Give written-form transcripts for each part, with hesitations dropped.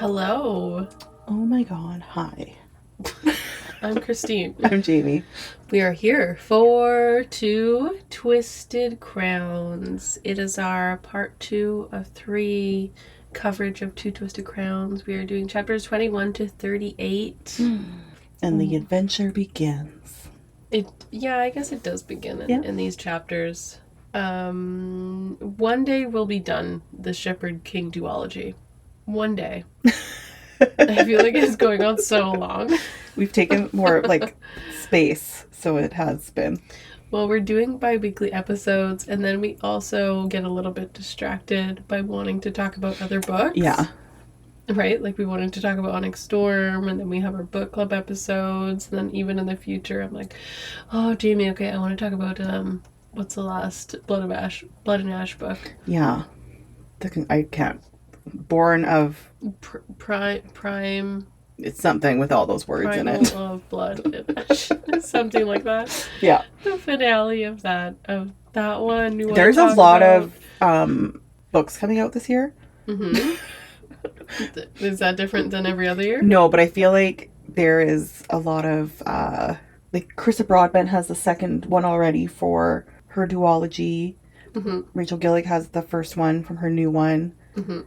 Hello. Oh my god, hi. I'm Christine. I'm Jamie. We are here for Two Twisted Crowns. It is our part 2 of 3 coverage of Two Twisted Crowns. We are doing chapters 21 to 38. And the adventure begins. I guess it does begin in these chapters. One day we'll be done the Shepherd King duology. One day. I feel like it's going on so long. We've taken more space, so it has been. Well, we're doing bi-weekly episodes, and then we also get a little bit distracted by wanting to talk about other books. Yeah. Right? Like, we wanted to talk about Onyx Storm, and then we have our book club episodes, and then even in the future, I'm like, oh, Jamie, okay, I want to talk about, what's the last Blood and Ash book? Yeah. I can't. Born of... Prime... It's something with all those words in it. Of Blood and Ash. Something like that. Yeah. The finale of that one. There's a lot of books coming out this year. Mm-hmm. Is that different than every other year? No, but I feel like there is a lot of... Carissa Broadbent has the second one already for her duology. Mm-hmm. Rachel Gillig has the first one from her new one. Mm-hmm.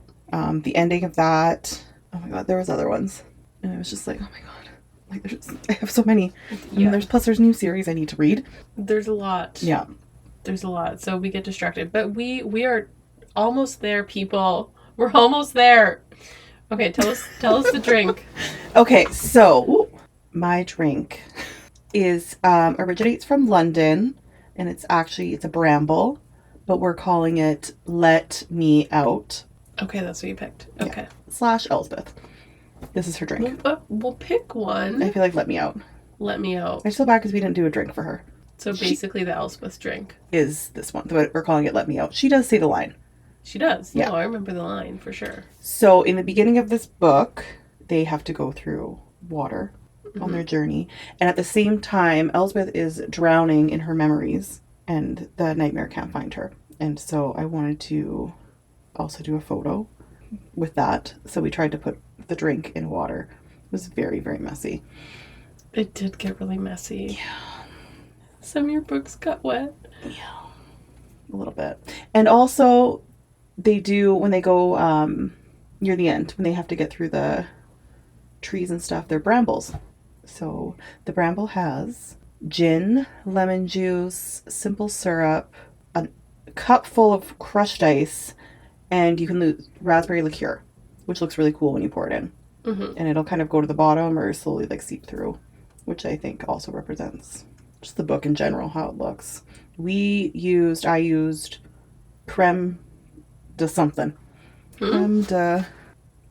The ending of that. Oh my god, there was other ones. And I was just like, oh my god. I have so many. Yeah. And there's new series I need to read. There's a lot. Yeah. There's a lot. So we get distracted. But we are almost there, people. We're almost there. Okay, tell us the drink. Okay, so my drink is originates from London, and it's a bramble, but we're calling it Let Me Out. Okay, that's what you picked. Okay. Yeah. / Elspeth. This is her drink. We'll pick one. I feel like Let Me Out. Let Me Out. I feel bad because we didn't do a drink for her. So basically the Elspeth drink. Is this one. But we're calling it Let Me Out. She does say the line. She does. Yeah. No, I remember the line for sure. So in the beginning of this book, they have to go through water on their journey. And at the same time, Elspeth is drowning in her memories and the nightmare can't find her. And so I wanted to also do a photo with that. So we tried to put the drink in water. It was very, very messy. It did get really messy. Yeah. Some of your books got wet. Yeah. A little bit. And also they do, when they go near the end, when they have to get through the trees and stuff, they're brambles. So the bramble has gin, lemon juice, simple syrup, a cup full of crushed ice, and you can use raspberry liqueur, which looks really cool when you pour it in. Mm-hmm. And it'll kind of go to the bottom or slowly seep through, which I think also represents just the book in general, how it looks. I used creme de something. Creme de...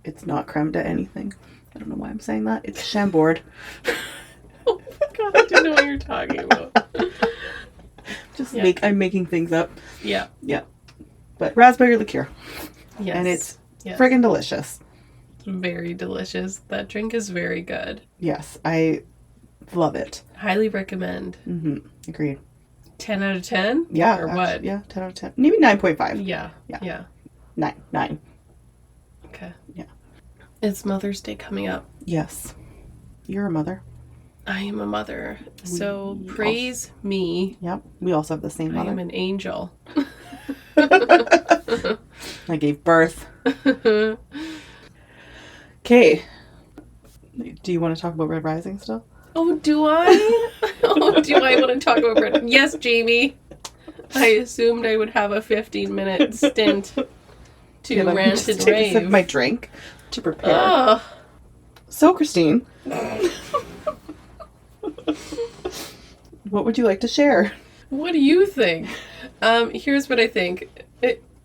It's not creme de anything. I don't know why I'm saying that. It's Chambord. Oh my god, I don't know what you're talking about. I'm making things up. Yeah. Yeah. But raspberry liqueur. Yes. And it's friggin' delicious. Very delicious. That drink is very good. Yes, I love it. Highly recommend. Mm-hmm. Agreed. 10 out of 10? Yeah. Or what? Yeah, 10 out of 10. Maybe 9.5. Yeah. 9. Okay. Yeah. It's Mother's Day coming up. Yes. You're a mother. I am a mother. So praise me. Yep. We also have the same mother. I am an angel. I gave birth. Okay. Do you want to talk about Red Rising still? Oh, do I? Do I want to talk about Red? Yes, Jamie. I assumed I would have a 15-minute stint to rant and take rave. a sip of my drink to prepare. Oh. So, Christine, what would you like to share? What do you think? Here's what I think.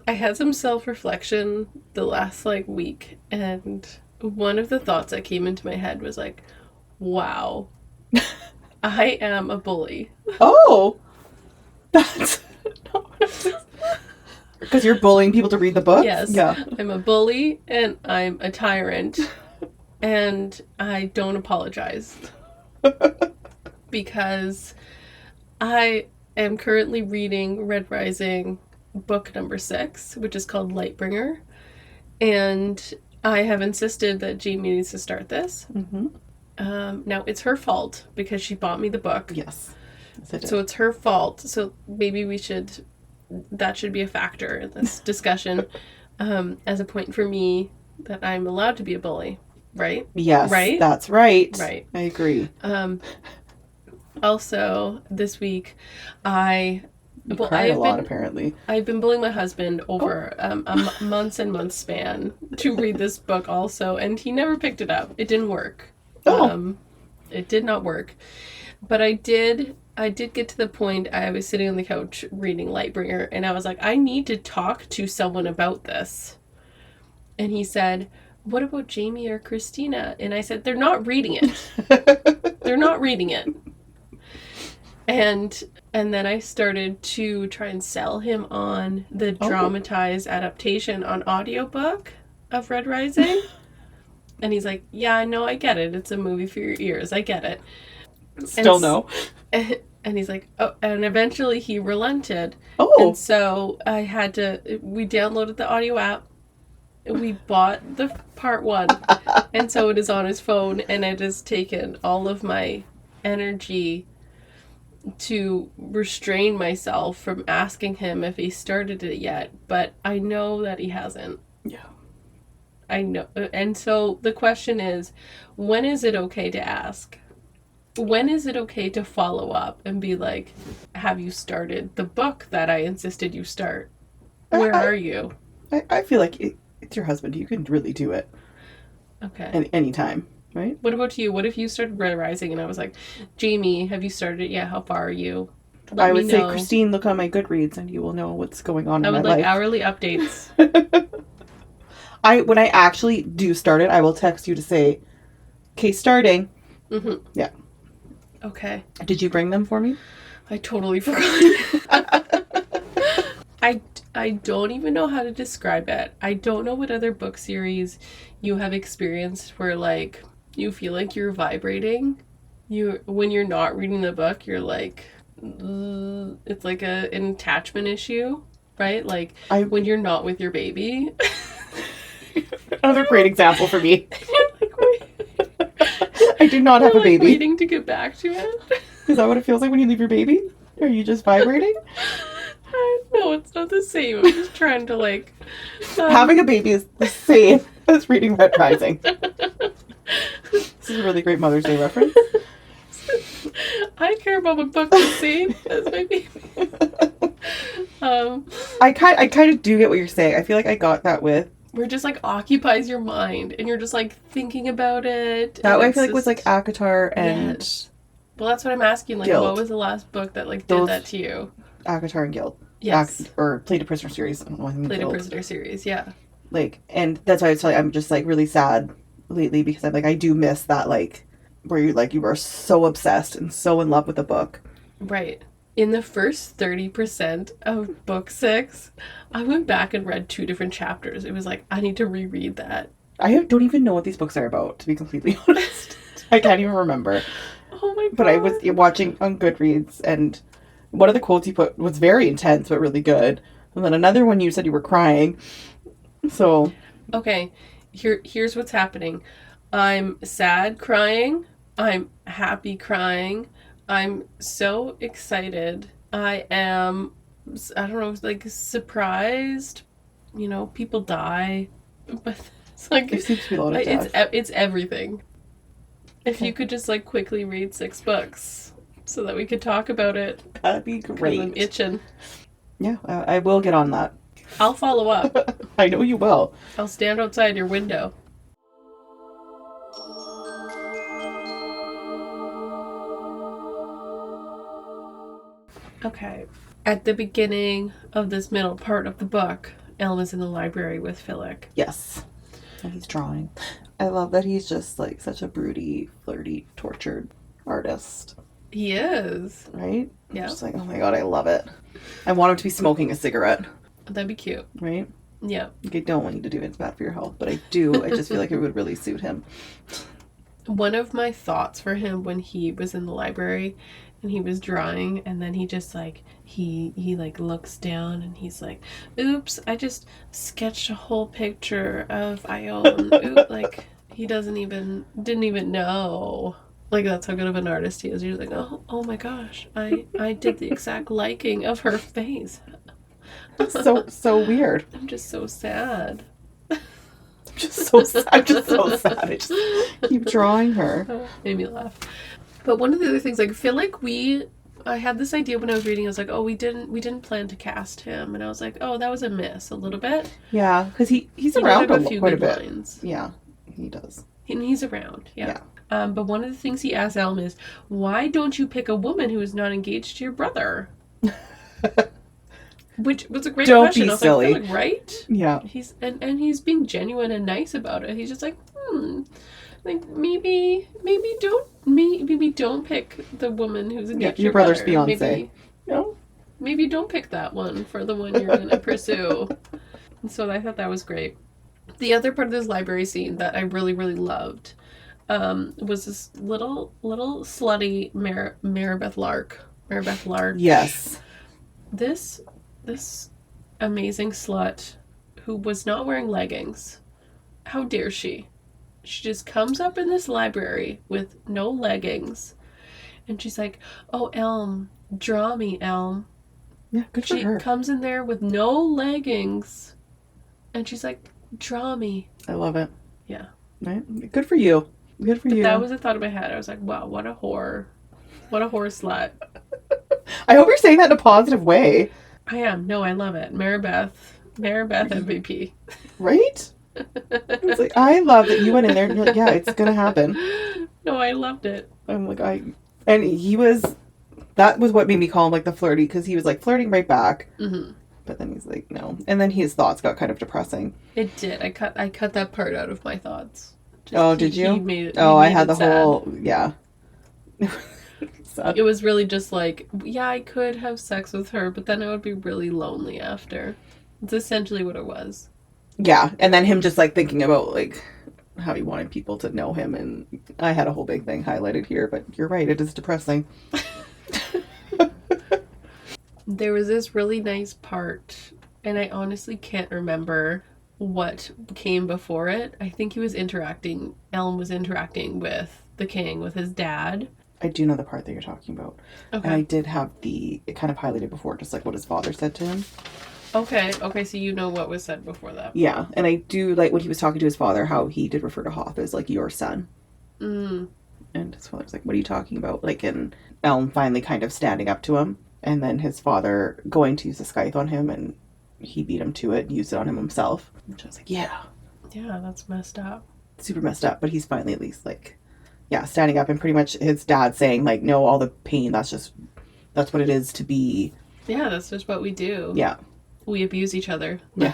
I had some self-reflection the last week, and one of the thoughts that came into my head was like, wow, I am a bully. Oh, that's because you're bullying people to read the book? Yes. Yeah. I'm a bully and I'm a tyrant and I don't apologize because I am currently reading Red Rising book number 6, which is called Lightbringer. And I have insisted that Jamie needs to start this. Mm-hmm. Now, it's her fault because she bought me the book. Yes. So it's her fault. So maybe that should be a factor in this discussion as a point for me that I'm allowed to be a bully. Right? Yes, right? That's right. Right. I agree. Also, this week, You cried a lot, apparently. I've been bullying my husband over a months and months span to read this book also, and he never picked it up. It didn't work. Oh. It did not work. But I did get to the point I was sitting on the couch reading Lightbringer, and I was like, I need to talk to someone about this. And he said, what about Jamie or Christina? And I said, they're not reading it. They're not reading it. And then I started to try and sell him on the dramatized adaptation on audiobook of Red Rising. And he's like, yeah, I know, I get it. It's a movie for your ears. I get it. Still no. And he's like, oh, and eventually he relented. Oh. And so we downloaded the audio app. We bought the part 1. And so it is on his phone, and it has taken all of my energy to restrain myself from asking him if he started it yet, but I know that he hasn't. Yeah. I know. And so the question is, when is it okay to ask? When is it okay to follow up and be like, have you started the book that I insisted you start? Where are you? I feel like it's your husband. You can really do it. Okay. Anytime, right? What about you? What if you started Red Rising and I was like, Jamie, have you started it yet? How far are you? I would say, Christine, look on my Goodreads and you will know what's going on in my life. I would like hourly updates. When I actually do start it, I will text you to say, okay, starting. Mm-hmm. Yeah. Okay. Did you bring them for me? I totally forgot. I don't even know how to describe it. I don't know what other book series you have experienced where, like, you feel like you're vibrating. When you're not reading the book, you're like, it's like an attachment issue, right? Like, when you're not with your baby. Another great example for me. I do not have a baby. Waiting to get back to it. Is that what it feels like when you leave your baby? Are you just vibrating? No, it's not the same. I'm just trying to, like... Having a baby is the same as reading Red Rising. This is a really great Mother's Day reference. I care about my book the same as my baby. I kind of do get what you're saying. I feel like I got that with... Where it just, like, occupies your mind, and you're just, like, thinking about it. That way I feel like it was, like, ACOTAR and... Yes. Well, that's what I'm asking. Like, Guild. What was the last book that, like, did that to you? ACOTAR and Guild. Yes. Or Play to Prisoner series. I don't know. I think Play to Prisoner series, yeah. Like, and that's why I was telling you, I'm just, like, really sad lately because I'm, like, I do miss that, like, where you are so obsessed and so in love with a book. Right. In the first 30% of book 6, I went back and read 2 different chapters. It was like, I need to reread that. I don't even know what these books are about, to be completely honest. I can't even remember. Oh my God. But I was watching on Goodreads, and one of the quotes you put was very intense, but really good. And then another one you said you were crying. So. Okay, here's what's happening. I'm sad crying. I'm happy crying. I'm so excited. I don't know, like, surprised. You know, people die. But it's like, there seems to be a lot of death. It's everything. If you could just, like, quickly read 6 books so that we could talk about it. That'd be great. I'm itching. Yeah, I will get on that. I'll follow up. I know you will. I'll stand outside your window. Okay. At the beginning of this middle part of the book, Elm is in the library with Philip. Yes. And he's drawing. I love that he's just, like, such a broody, flirty, tortured artist. He is. Right? Yeah. I'm just like, oh my God, I love it. I want him to be smoking a cigarette. That'd be cute. Right? Yeah. Like, I don't want you to do it. It's bad for your health. But I do. I just feel like it would really suit him. One of my thoughts for him when he was in the library and he was drawing, and then he just like he like looks down and he's like, oops, I just sketched a whole picture of Ione. Oop, like he didn't even know. Like that's how good of an artist he is. He's like, oh my gosh, I did the exact liking of her face. So weird. I'm just so sad. I'm just so sad. I just keep drawing her. Made me laugh. But one of the other things, like, I feel like I had this idea when I was reading. I was like, oh, we didn't plan to cast him, and I was like, oh, that was a miss a little bit. Yeah, because he's He around did have a few quite a good bit. lines. Yeah, he does. And he's around, yeah. But one of the things he asks Elm is, why don't you pick a woman who is not engaged to your brother? Which was a great Don't question. be I was silly. like, right? Yeah. He's and he's being genuine and nice about it. He's just like, like maybe don't pick the woman who's engaged to your brother's brother. fiance. Maybe don't pick that one for the one you're gonna pursue. And so I thought that was great. The other part of this library scene that I really, really loved was this little slutty Maribeth Lark. Yes. This amazing slut who was not wearing leggings. How dare she? She just comes up in this library with no leggings. And she's like, oh, Elm, draw me, Elm. Yeah, good for her. She comes in there with no leggings. And she's like, draw me. I love it. Yeah. Right? Good for you. Good for you. That was a thought in my head. I was like, wow, what a whore. What a whore slut. I hope you're saying that in a positive way. I am. No, I love it. Maribeth MVP. Right? It's like, I love that you went in there and you're like, yeah, it's going to happen. No, I loved it. I'm like, and that was what made me call him like the flirty, because he was like flirting right back. Mm-hmm. But then he's like, no. And then his thoughts got kind of depressing. It did. I cut that part out of my thoughts. Did you? I had the whole, yeah. It was really just like, yeah, I could have sex with her, but then I would be really lonely after. It's essentially what it was. Yeah, and then him just like thinking about like how he wanted people to know him, and I had a whole big thing highlighted here, but you're right, it is depressing. There was this really nice part, and I honestly can't remember what came before it. I think Elm was interacting with the king, with his dad. I do know the part that you're talking about. Okay. And I did have it kind of highlighted before, just like what his father said to him. Okay, so you know what was said before that. Yeah, and I do like when he was talking to his father, how he did refer to Hoth as like your son. Mm. And his father's like, what are you talking about? Like, and Elm finally kind of standing up to him, and then his father going to use the scythe on him, and he beat him to it and used it on him himself. Which I was like, yeah. Yeah, that's messed up. Super messed up, but he's finally at least like, yeah, standing up, and pretty much his dad saying like, no, all the pain, that's what it is to be. Yeah, that's just what we do. Yeah. We abuse each other. Yeah.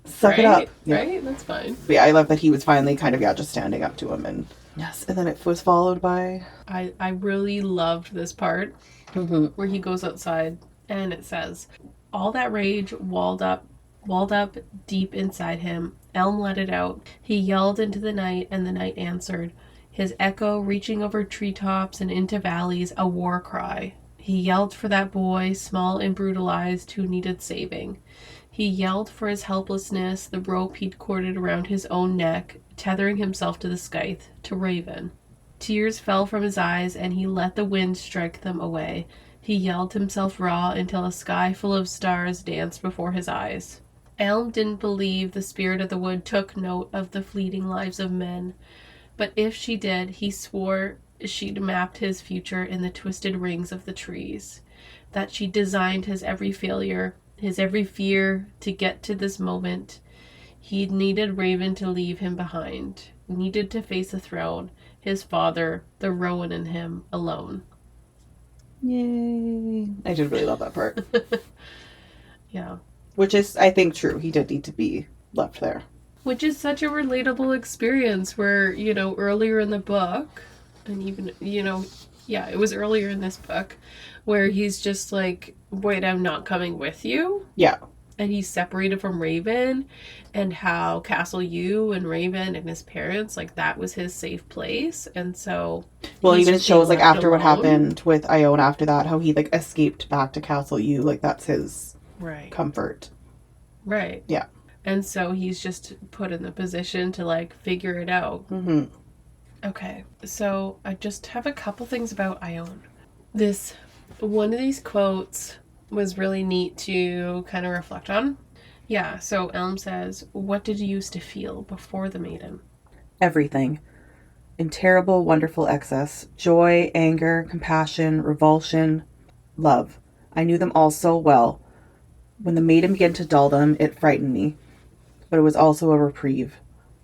Suck it up. Yeah. Right? That's fine. But yeah, I love that he was finally kind of, just standing up to him. And yes, and then it was followed by... I really loved this part where he goes outside and it says, all that rage walled up deep inside him. Elm let it out. He yelled into the night, and the night answered. His echo reaching over treetops and into valleys, a war cry. He yelled for that boy, small and brutalized, who needed saving. He yelled for his helplessness, the rope he'd corded around his own neck, tethering himself to the scythe, to Ravyn. Tears fell from his eyes, and he let the wind strike them away. He yelled himself raw until a sky full of stars danced before his eyes. Elm didn't believe the spirit of the wood took note of the fleeting lives of men, but if she did, he swore she'd mapped his future in the twisted rings of the trees, that she designed his every failure, his every fear to get to this moment. He'd needed Ravyn to leave him behind, needed to face the throne, his father, the Rowan in him, alone. Yay. I did really love that part. Yeah. Which is, I think, true. He did need to be left there. Which is such a relatable experience where, earlier in the book, and even, it was earlier in this book, where he's just like, wait, I'm not coming with you? Yeah. and he's separated from Ravyn, and how Castle U and Ravyn and his parents, like, that was his safe place. And so Well, he's even it just being shows, like, left after what alone. happened with Ione after that, how he, like, escaped back to Castle U. Like, that's his Right. comfort. Right. Yeah. And so he's just put in the position to, like, figure it out. Mm-hmm. Okay, so I just have a couple things about Ione. One of these quotes was really neat to kind of reflect on. Yeah, so Elm says, "What did you used to feel before the maiden?" Everything. In terrible, wonderful excess. Joy, anger, compassion, revulsion, love. I knew them all so well. When the maiden began to dull them, it frightened me. But it was also a reprieve.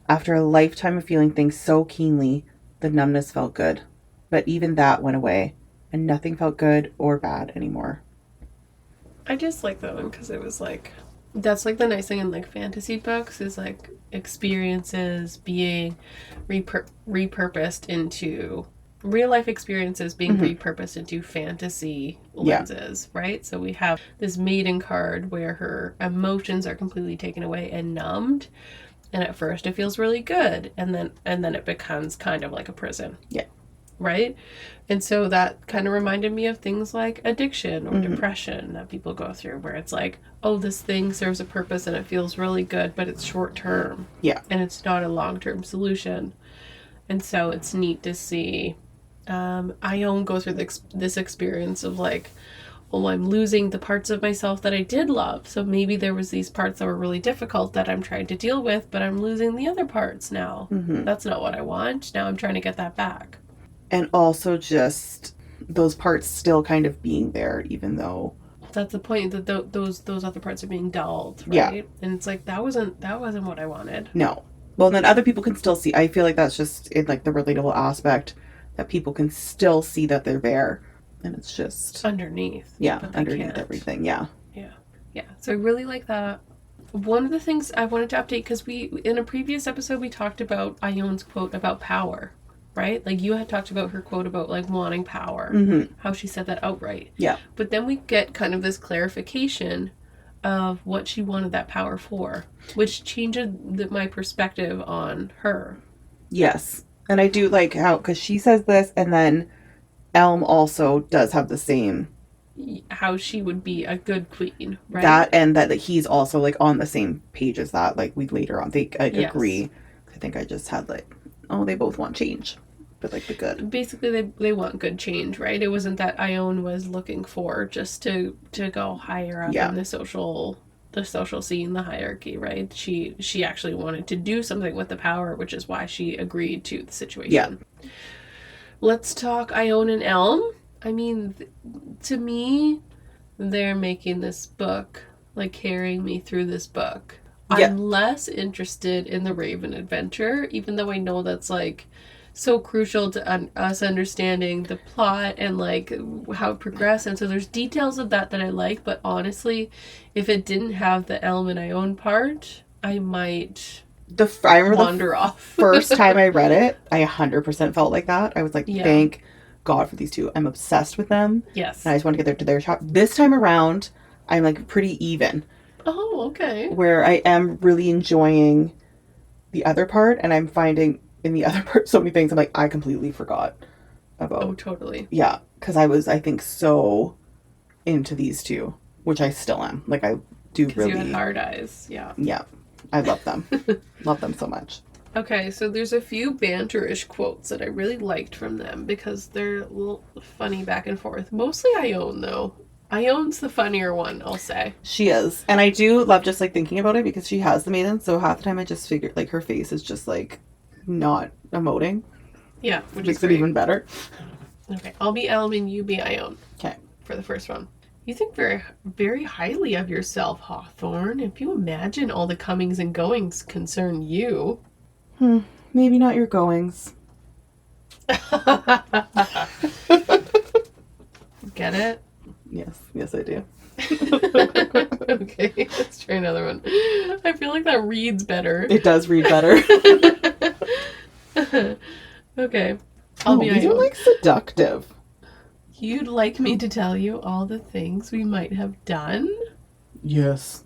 After a lifetime of feeling things so keenly, the numbness felt good. But even that went away, and nothing felt good or bad anymore. I just like that one because it was like, that's like the nice thing in like fantasy books is like experiences being repurposed into real life experiences being repurposed into fantasy lenses, right? So we have this maiden card where her emotions are completely taken away and numbed, and at first it feels really good, and then it becomes kind of like a prison. Yeah. Right? And so that kind of reminded me of things like addiction or depression that people go through, where it's like, oh, this thing serves a purpose and it feels really good, but it's short term. Yeah. And it's not a long term solution. And so it's neat to see Ione go through this experience of like, oh, I'm losing the parts of myself that I did love. So maybe there was these parts that were really difficult that I'm trying to deal with, but I'm losing the other parts now. That's not what I want. Now I'm trying to get that back. And also just those parts still kind of being there, even though... That's the point, that those other parts are being dulled, right? Yeah. And it's like, that wasn't what I wanted. No. Well, then other people can still see. I feel like that's just in like the relatable aspect, that people can still see that they're there. And it's just... underneath. Yeah, but they underneath can't. everything, yeah. Yeah. So I really like that. One of the things I wanted to update, because in a previous episode, we talked about Ione's quote about power. Right? Like, you had talked about her quote about, like, wanting power. How she said that outright. Yeah. But then we get kind of this clarification of what she wanted that power for, which changes my perspective on her. Yes. And I do like how, because she says this, and then Elm also does have the same... how she would be a good queen, right? That, and that he's also, like, on the same page as that. Like, we later on, they agree. I think I just had, like, oh, they both want change. But, like, the good. Basically, they want good change, right? It wasn't that Ione was looking for just to go higher up in the social scene, the hierarchy, right? She actually wanted to do something with the power, which is why she agreed to the situation. Yeah. Let's talk Ione and Elm. I mean, to me, they're making this book, like, carrying me through this book. Yeah. I'm less interested in the Ravyn adventure, even though I know that's, like, so crucial to us understanding the plot and, like, how it progressed. And so there's details of that I like, but honestly, if it didn't have the Elm and Ione part, I might wander off. First time I read it, I 100% felt like that. I was like, thank God for these two. I'm obsessed with them. Yes. And I just want to get to their shop. This time around, I'm, like, pretty even. Oh, okay. Where I am really enjoying the other part, and I'm finding in the other part so many things I'm like, I completely forgot about. Oh, totally. Yeah, because I was, I think, so into these two, which I still am. Like, I do really... Because you had hard eyes, yeah. Yeah, I love them. Love them so much. Okay, so there's a few banterish quotes that I really liked from them because they're a little funny back and forth. Mostly Ione, though. Ione's the funnier one, I'll say. She is. And I do love just, like, thinking about it because she has the maiden, so half the time I just figured, like, her face is just, like, not emoting. Yeah, which makes is great. it even better. Okay, I'll be Elm and you be Ione. Okay. For the first one. You think very, very highly of yourself, Hawthorne. If you imagine all the comings and goings concern you. Maybe not your goings. Get it? Yes, I do. Okay, let's try another one. I feel like that reads better. It does read better. Okay. I'll be these are, like, seductive. You'd like me to tell you all the things we might have done? Yes.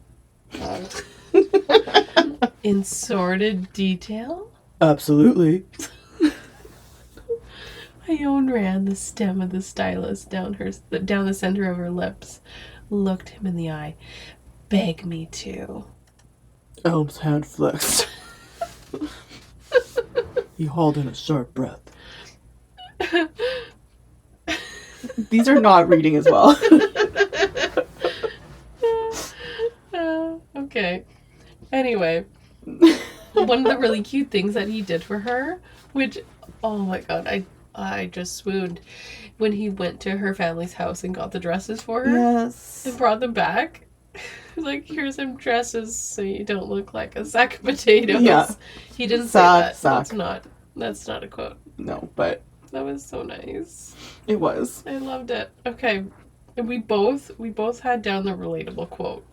In sordid detail, Absolutely. Ione ran the stem of the stylus down the center of her lips, looked him in the eye. Beg me to. Elm's hand flexed. He hauled in a sharp breath. These are not reading as well. Okay. Anyway, one of the really cute things that he did for her, which, oh my god, I just swooned, when he went to her family's house and got the dresses for her. Yes. And brought them back. Like, here's some dresses so you don't look like a sack of potatoes. Yeah. He didn't Sack. say that. That's not a quote. No, but that was so nice. It was. I loved it. Okay. And we both had down the relatable quote.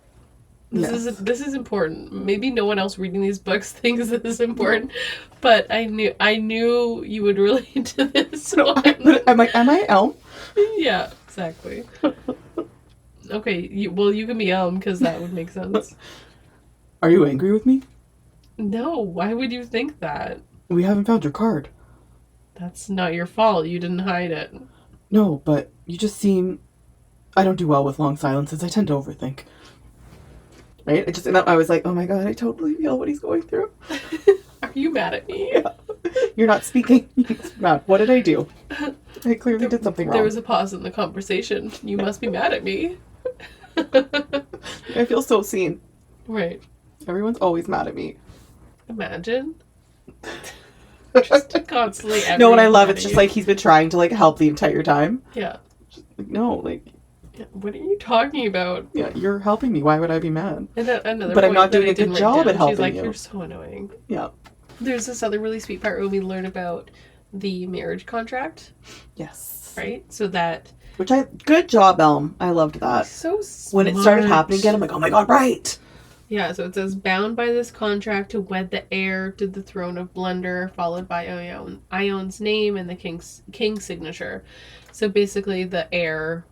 This is important. Maybe no one else reading these books thinks this is important, but I knew you would relate to this one. I'm like, am I Elm? Yeah, exactly. Okay, you can be Elm because that would make sense. Are you angry with me? No, why would you think that? We haven't found your card. That's not your fault. You didn't hide it. No, but you just seem... I don't do well with long silences. I tend to overthink. Right? I was like, oh my god, I totally feel what he's going through. Are you mad at me? Yeah. You're not speaking. Mad. What did I do? I clearly did something wrong. There was a pause in the conversation. You must be mad at me. I feel so seen. Right. Everyone's always mad at me. Imagine. Just constantly. No, and I love it's just like he's been trying to like help the entire time. Yeah. Just, like, no, like. What are you talking about? Yeah, you're helping me. Why would I be mad? And another but I'm not doing a good job at helping She's like, you. You're so annoying. Yeah. There's this other really sweet part where we learn about the marriage contract. Yes. Right? So that... Good job, Elm. I loved that. So smart. When it started happening again, I'm like, oh my god, right! Yeah, so it says, bound by this contract to wed the heir to the throne of Blunder, followed by Ione's name and the king's signature. So basically, the heir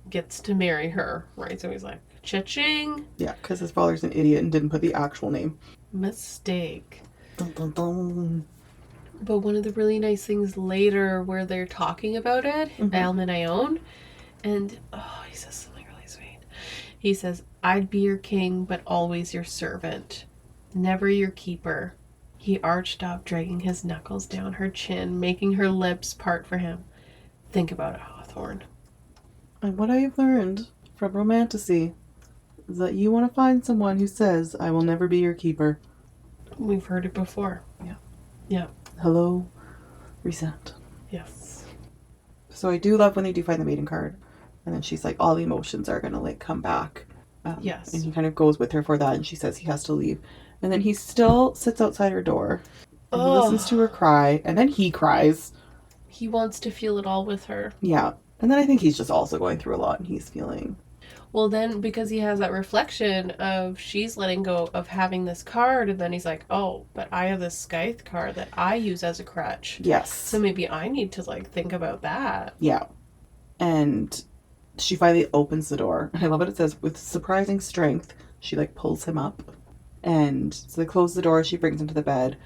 gets to marry her, right? So he's like, cha-ching! Yeah, because his father's an idiot and didn't put the actual name. Mistake. Dun, dun, dun. But one of the really nice things later where they're talking about it, Elm and Ione, and he says something really sweet. He says, I'd be your king, but always your servant. Never your keeper. He arched up, dragging his knuckles down her chin, making her lips part for him. Think about it, Hawthorne. And what I have learned from romantasy is that you want to find someone who says, I will never be your keeper. We've heard it before. Yeah. Yeah. Hello, resent. Yes. So I do love when they do find the maiden card. And then she's like, all the emotions are going to like come back. Yes. And he kind of goes with her for that. And she says he has to leave. And then he still sits outside her door. And he listens to her cry. And then he cries. He wants to feel it all with her. Yeah. And then I think he's just also going through a lot. And he's feeling... Well, then, because he has that reflection of she's letting go of having this card, and then he's like, oh, but I have this Scythe card that I use as a crutch. Yes. So maybe I need to, like, think about that. Yeah. And she finally opens the door. I love what it says. With surprising strength, she, like, pulls him up. And so they close the door. She brings him to the bed.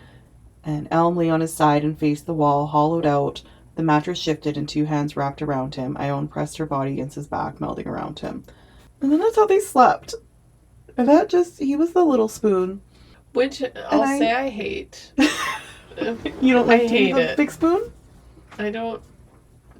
And Elm lay on his side and faced the wall, hollowed out. The mattress shifted and two hands wrapped around him. Ione pressed her body against his back, melding around him. And then that's how they slept. And that just, he was the little spoon. Which I'll say I hate. You don't like the big spoon? I don't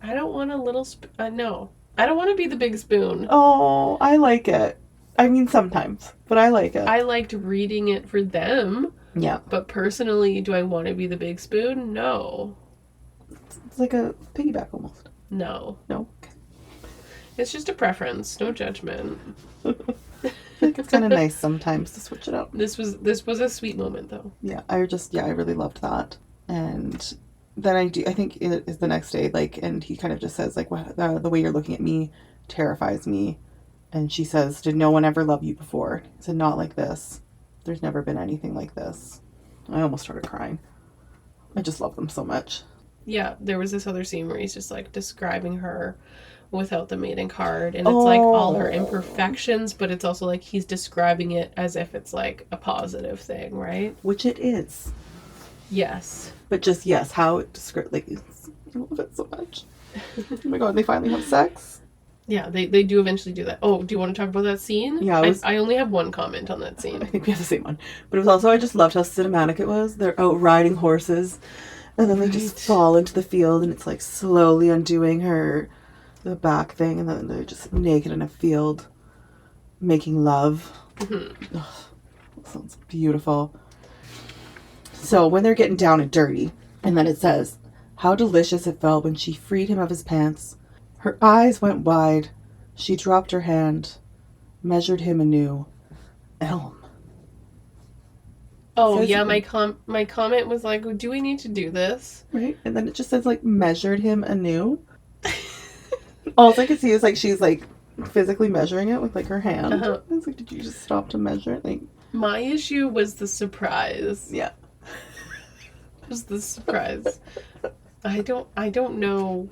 want a little spoon. No. I don't want to be the big spoon. Oh, I like it. I mean, sometimes, but I like it. I liked reading it for them. Yeah. But personally, do I want to be the big spoon? No. It's like a piggyback almost. No. No? It's just a preference, no judgment. It's kind of nice sometimes to switch it up. This was a sweet moment, though. Yeah, I really loved that. And then I think it is the next day, like, and he kind of just says, like, the way you're looking at me terrifies me. And she says, did no one ever love you before? He said, not like this. There's never been anything like this. I almost started crying. I just love them so much. Yeah, there was this other scene where he's just, like, describing her without the maiden card, and it's like all her Oh. imperfections, but it's also like he's describing it as if it's like a positive thing, right? Which it is. Yes. But just, yes, how it describes, like, I love it so much. Oh my god, they finally have sex. Yeah, they do eventually do that. Oh, do you want to talk about that scene? Yeah, I only have one comment on that I scene. think we have the same one. But it was also, I just loved how cinematic it was. They're out riding horses, and then they just fall into the field, and it's like slowly undoing the back thing, and then they're just naked in a field making love. Mm-hmm. Ugh, that sounds beautiful. So when they're getting down and dirty, and then it says, how delicious it felt when she freed him of his pants. Her eyes went wide. She dropped her hand, measured him anew. Elm. Oh, Says- yeah, my comment was like, do we need to do this? Right? And then it just says, like, measured him anew. All I could see is, like, she's, like, physically measuring it with, like, her hand. Uh-huh. I was like, did you just stop to measure it? Like, My issue was the surprise. yeah. Was the surprise. I don't know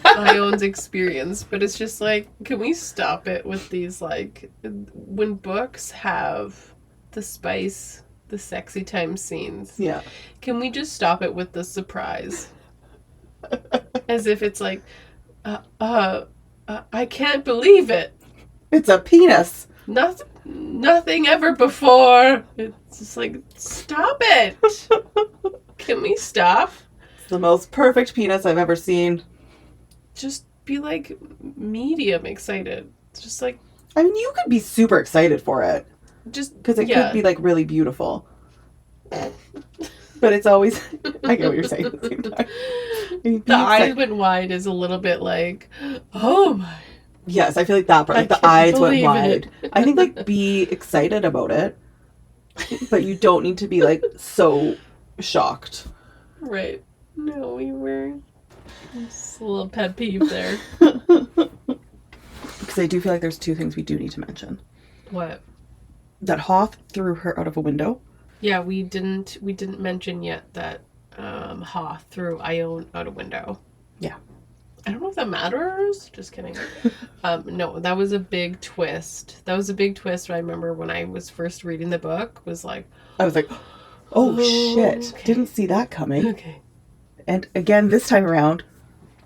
Ione's experience, but it's just like, can we stop it with these, like, when books have the spice, the sexy time scenes, Yeah. can we just stop it with the surprise? As if it's like, I can't believe it. It's a penis. Nothing ever before. It's just like, stop it. Can we stop? It's the most perfect penis I've ever seen. Just be like medium excited. It's just like, I mean, you could be super excited for it. just Because it yeah. could be, like, really beautiful. But it's always... I get what you're saying at the same time. I mean, The eyes went wide is a little bit like, oh my. Yes, I feel like that part. Like, I the can't eyes went believe wide. it. I think, like, be excited about it. But you don't need to be, like, so shocked. Right. No, we were. Just a little pet peeve there. Because I do feel like there's two things we do need to mention. What? That Hoth threw her out of a window. Yeah, we didn't mention yet that Hoth threw Ione out a window. Yeah. I don't know if that matters. Just kidding. No, that was a big twist. That was a big twist. I remember when I was first reading the book, was like, I was like, oh shit. okay. Didn't see that coming. Okay. And again, this time around,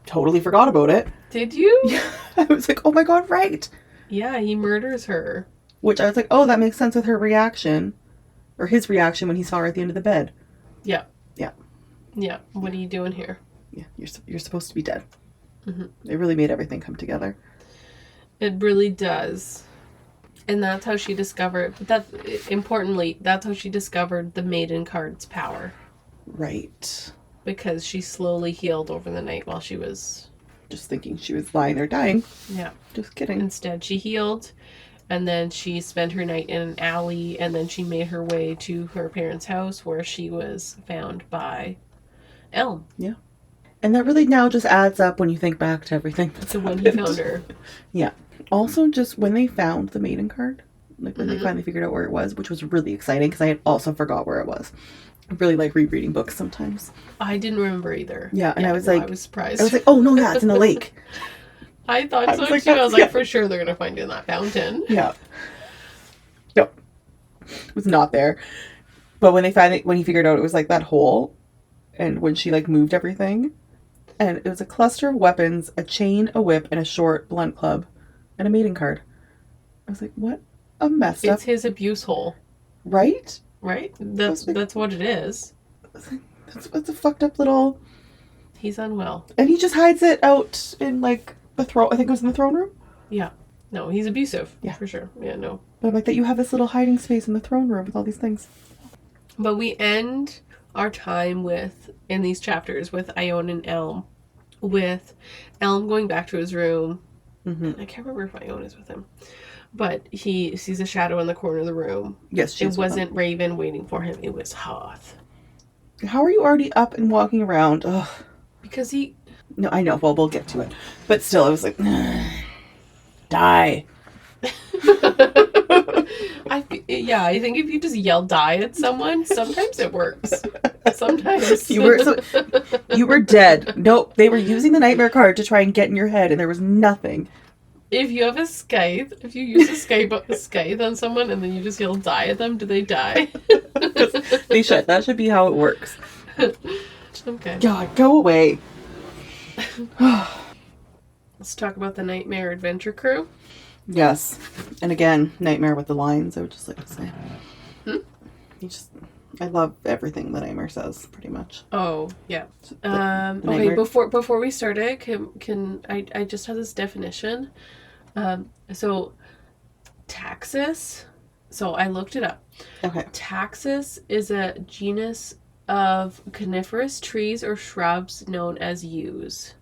totally forgot about it. Did you? Yeah. I was like, oh my god, right. Yeah, he murders her. Which I was like, oh, that makes sense with her reaction. Or his reaction when he saw her at the end of the bed. Yeah. Yeah. Yeah. What are you doing here? Yeah, you're supposed to be dead. Mm-hmm. It really made everything come together. It really does. And that's how she discovered, importantly, that's how she discovered the maiden card's power. Right. Because she slowly healed over the night while she was... Just thinking she was lying there dying. Yeah. Just kidding. Instead, she healed, and then she spent her night in an alley, and then she made her way to her parents' house where she was found by Elm. Yeah. And that really now just adds up when you think back to everything that's So when he happened. found her. Yeah. Also, just when they found the maiden card, like when Mm-hmm. they finally figured out where it was, which was really exciting because I had also forgot where it was. I really like rereading books sometimes. I didn't remember either. Yeah, and I was like... I was surprised. I was like, oh no, yeah, it's in the lake. I thought I so was like, too. I was that's- like, for sure they're going to find it in that fountain. Yeah. Yep. It was not there. But when he figured out it was like that hole, and when she like moved everything, and it was a cluster of weapons, a chain, a whip, and a short blunt club, and a mating card. I was like, what a messed up, It's his abuse hole, right? right? That's what it is. That's a fucked up little... He's unwell. And he just hides it out in like the throne. I think it was in the throne room. Yeah. No, he's abusive. Yeah. For sure. Yeah, no. But I'm like that you have this little hiding space in the throne room with all these things. But we end our time in these chapters with Ione and Elm. With Elm going back to his room. Mm-hmm. I can't remember if Ione is with him. But he sees a shadow in the corner of the room. Yes, It wasn't Ravyn waiting for him. It was Hoth. How are you already up and walking around? Ugh. Because he... No, I know. Well, we'll get to it. But still, I was like, die. I think if you just yell die at someone, sometimes it works. Sometimes. You were dead. Nope, they were using the nightmare card to try and get in your head, and there was nothing. If you have a scythe, if you use a scythe on someone and then you just yell die at them, do they die? They should. That should be how it works. Okay. God, go away. Let's talk about the Nightmare Adventure Crew. Yes. And again, nightmare with the lines, I would just like to say. I love everything that Nightmare says, pretty much. Oh, yeah. The Okay, before we start it, can I just have this definition? So taxus, so I looked it up. Okay. Taxus is a genus of coniferous trees or shrubs known as yews.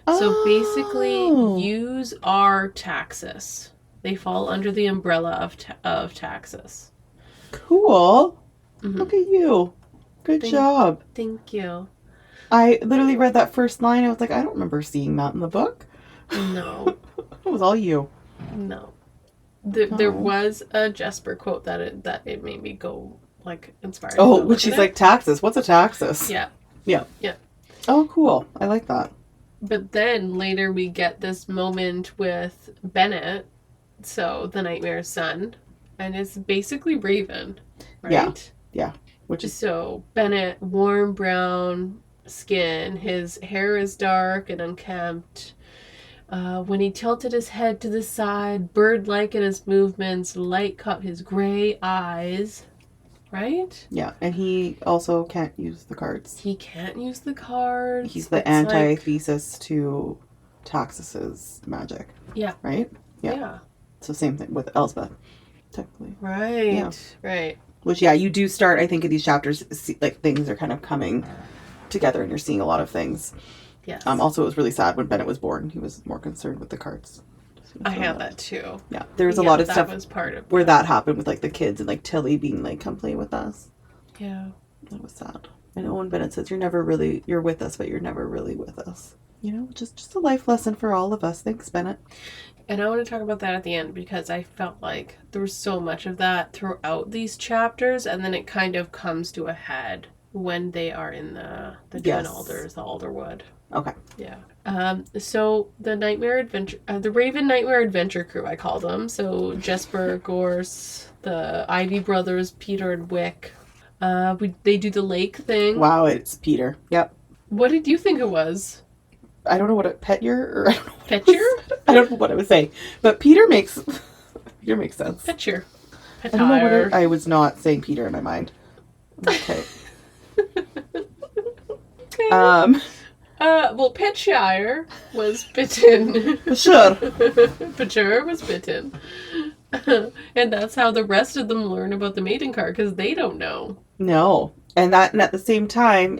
So basically, yews are taxus. They fall under the umbrella of taxus. Cool. Look at you. Good job. Thank you. I literally read that first line. I was like, I don't remember seeing that in the book. No. It was all you. No. There was a Jesper quote that it made me go, like, inspired. Oh, which she's like, taxus. What's a taxus? Yeah. Yeah. Yeah. Oh, cool. I like that. But then later we get this moment with Bennett, so the Nightmare's son, and it's basically Ravyn, right? Yeah. Which is so Bennett, warm brown skin, his hair is dark and unkempt. When he tilted his head to the side, bird-like in his movements, light caught his gray eyes. Right? Yeah, and he also can't use the cards. He can't use the cards. He's the antithesis to Taxus's magic. Yeah. Right? Yeah. So same thing with Elspeth, technically. Right. Yeah. Right. Which, yeah, you do start, I think, in these chapters, like, things are kind of coming together and you're seeing a lot of things. Yes. Also, it was really sad when Bennett was born. He was more concerned with the cards. I had that too. Yeah, there was a lot of stuff was part of where that happened with, like, the kids and, like, Tilly being like, come play with us. Yeah. That was sad. And Owen Bennett says, you're with us, but you're never really with us. You know, just a life lesson for all of us. Thanks, Bennett. And I want to talk about that at the end because I felt like there was so much of that throughout these chapters, and then it kind of comes to a head when they are in the Twin Alders, the Alderwood. Okay. Yeah. So the Nightmare Adventure, the Ravyn Nightmare Adventure Crew, I call them. So Jesper, Gorse, the Ivy brothers, Peter and Wick. They do the lake thing. Wow, it's Peter. Yep. What did you think it was? I don't know what Petyer. Petyer? I don't know what I was saying, but Peter makes sense. Petyer. I don't know what I was not saying Peter in my mind. Okay. Okay. Well, Petshire was bitten. Sure. Petshire was bitten. And that's how the rest of them learn about the mating card, because they don't know. No. And at the same time,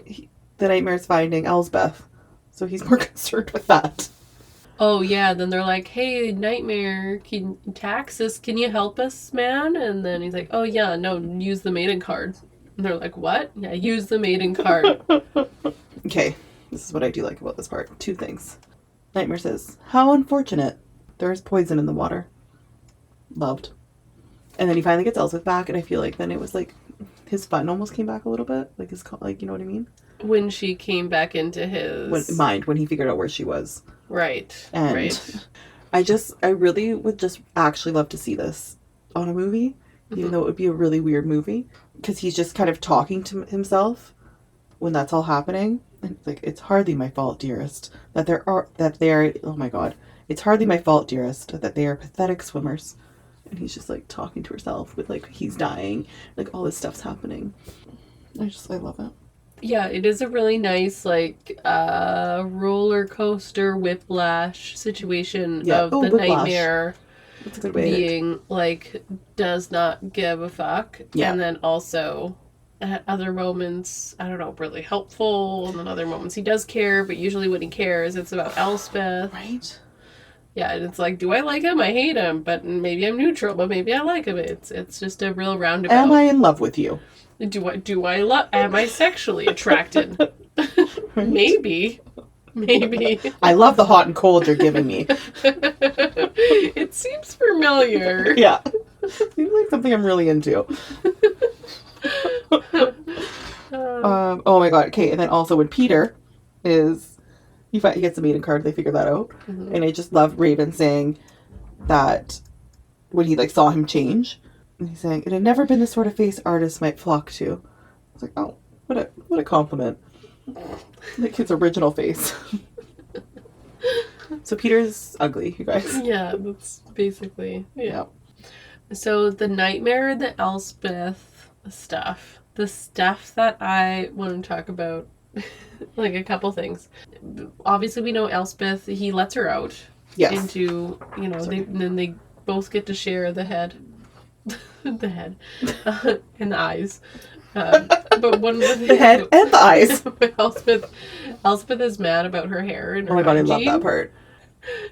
the Nightmare's finding Elspeth. So he's more concerned with that. Oh, yeah. Then they're like, hey, Nightmare, Taxus, can you help us, man? And then he's like, oh, yeah, no, use the mating card. And they're like, what? Yeah, use the mating card. Okay. This is what I do like about this part. 2 things. Nightmare says, how unfortunate. There is poison in the water. Loved. And then he finally gets Elspeth back, and I feel like then it was like his fun almost came back a little bit. Like you know what I mean? When she came back into his mind, when he figured out where she was. Right. And right. I really would just actually love to see this on a movie, even though it would be a really weird movie, because he's just kind of talking to himself when that's all happening. And it's like, it's hardly my fault, dearest, that they're, oh my God, it's hardly my fault, dearest, that they are pathetic swimmers. And he's just like talking to herself with like, he's dying, like all this stuff's happening. I love it. Yeah, it is a really nice, like, roller coaster whiplash situation of the whiplash. Nightmare being, like, does not give a fuck. Yeah. And then also, at other moments, I don't know, really helpful. And then other moments he does care, but usually when he cares, it's about Elspeth. Right. Yeah, and it's like, do I like him? I hate him, but maybe I'm neutral, but maybe I like him. It's just a real roundabout. Am I in love with you? Am I sexually attracted? Right. Maybe. I love the hot and cold you're giving me. It seems familiar. Yeah. Seems like something I'm really into. Oh my god. Okay, and then also when Peter is, he gets a maiden card. They figure that out, and I just love Ravyn saying that when he like saw him change, and he's saying it had never been the sort of face artists might flock to. It's like, oh, what a compliment. Like his original face. So Peter's ugly, you guys. Yeah, that's basically yeah. So the nightmare, the Elspeth stuff, the stuff that I want to talk about, like a couple things. Obviously, we know Elspeth. He lets her out into then they both get to share the head, the head, and the eyes. But one of the things, the head and the eyes. Elspeth is mad about her hair and her oh my god, hygiene. I love that part.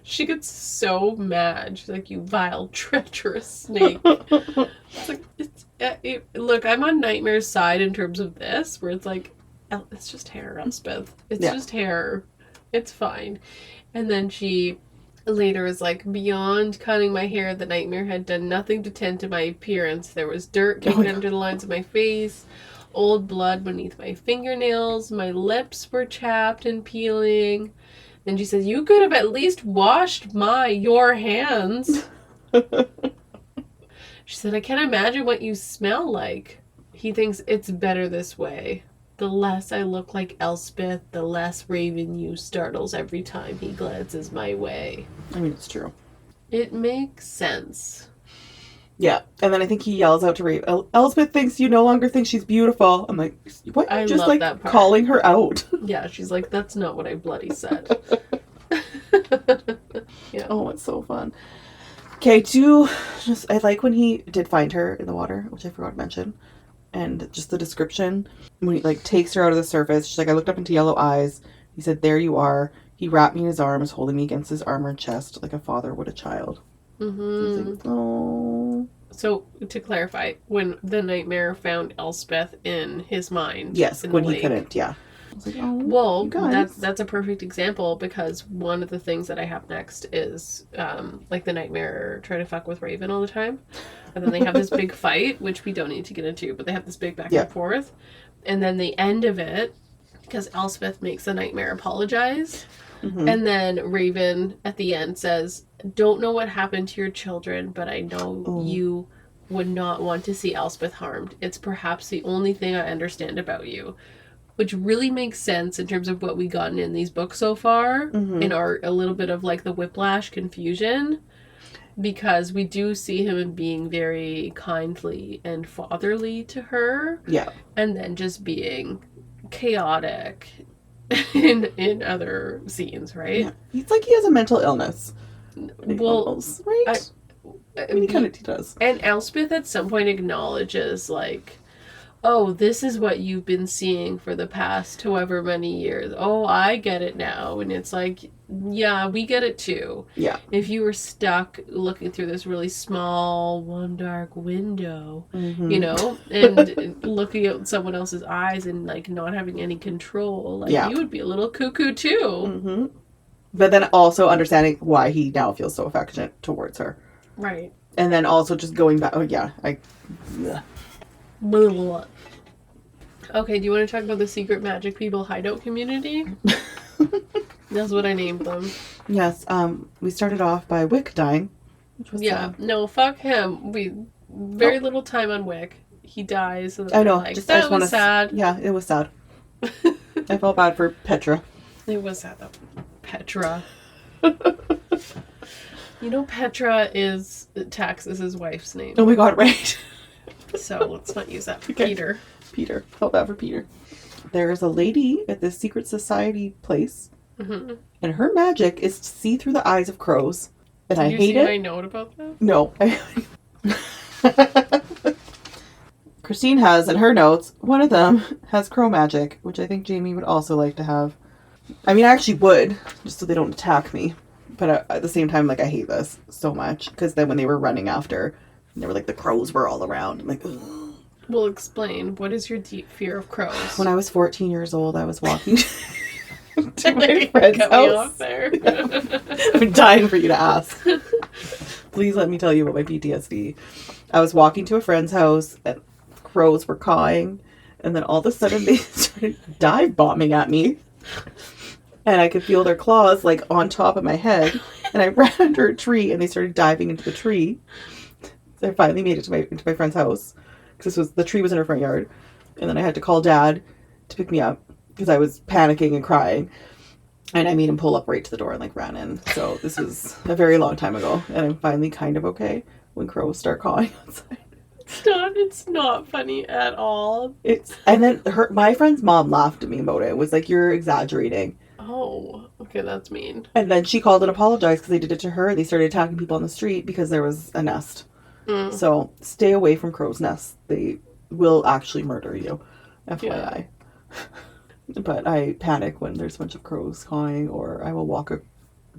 She gets so mad. She's like, "You vile, treacherous snake." It's like, look, I'm on Nightmare's side in terms of this, where it's like, it's just hair, Elspeth. It's just hair. It's fine. And then she later is like, beyond cutting my hair, the Nightmare had done nothing to tend to my appearance. There was dirt getting under the lines of my face, old blood beneath my fingernails, my lips were chapped and peeling. And she says, you could have at least washed your hands. She said, I can't imagine what you smell like. He thinks it's better this way. The less I look like Elspeth, the less Ravyn you startles every time he glances my way. I mean, it's true. It makes sense. Yeah. And then I think he yells out to Ravyn, Elspeth thinks you no longer think she's beautiful. I'm like, what? I just love like that part. Calling her out. Yeah, she's like, that's not what I bloody said. Yeah. Oh, it's so fun. Okay, I like when he did find her in the water, which I forgot to mention. And just the description, when he like takes her out of the surface, she's like, I looked up into yellow eyes. He said, there you are. He wrapped me in his arms, holding me against his armored chest like a father would a child. Mm-hmm. Like, oh. So, to clarify, when the Nightmare found Elspeth in his mind. Yes, when he couldn't, yeah. I was like, oh, well, that's a perfect example, because one of the things that I have next is like the Nightmare try to fuck with Ravyn all the time, and then they have this big fight, which we don't need to get into, but they have this big back and forth, and then the end of it, because Elspeth makes the Nightmare apologize, and then Ravyn at the end says, don't know what happened to your children, but I know you would not want to see Elspeth harmed. It's perhaps the only thing I understand about you. Which really makes sense in terms of what we've gotten in these books so far, in a little bit of like the whiplash confusion, because we do see him being very kindly and fatherly to her, and then just being chaotic in other scenes, right? Yeah. It's like he has a mental illness. Well, right? I mean, he does. And Elspeth at some point acknowledges, like, oh, this is what you've been seeing for the past however many years. Oh, I get it now. And it's like, yeah, we get it too. Yeah. If you were stuck looking through this really small, one dark window, you know, and looking at someone else's eyes and, like, not having any control, like, you would be a little cuckoo too. But then also understanding why he now feels so affectionate towards her. Right. And then also just going back, Okay, do you want to talk about the secret magic people hideout community? That's what I named them. Yes, we started off by Wick dying. Which was no, fuck him. We very little time on Wick. He dies. And I know, like, that was sad. Yeah, it was sad. I felt bad for Petra. It was sad though. Petra. You know, Petra is Tax's wife's name. Oh my god, right. So let's not use that for Peter. Peter. Felt bad for Peter. There's a lady at this secret society place, and her magic is to see through the eyes of crows. And I hate it. Did you see my note about that? No. Christine has, in her notes, one of them has crow magic, which I think Jamie would also like to have. I mean, I actually would, just so they don't attack me. But at the same time, like, I hate this so much. Because then when they were running after, they were like, the crows were all around. I'm like, ugh. Well, explain. What is your deep fear of crows? When I was 14 years old, I was walking to my friend's house. There. I'm dying for you to ask. Please let me tell you about my PTSD. I was walking to a friend's house, and crows were cawing. And then all of a sudden they started dive bombing at me. And I could feel their claws like on top of my head. And I ran under a tree and they started diving into the tree. So I finally made it to my friend's house. Because the tree was in her front yard. And then I had to call Dad to pick me up. Because I was panicking and crying. And I made him pull up right to the door and like ran in. So this was a very long time ago. And I'm finally kind of okay when crows start cawing outside. It's not funny at all. And then my friend's mom laughed at me about it. It was like, you're exaggerating. Oh, okay, that's mean. And then she called and apologized because they did it to her. They started attacking people on the street because there was a nest. So stay away from crows' nests. They will actually murder you. FYI. Yeah. But I panic when there's a bunch of crows cawing, or I will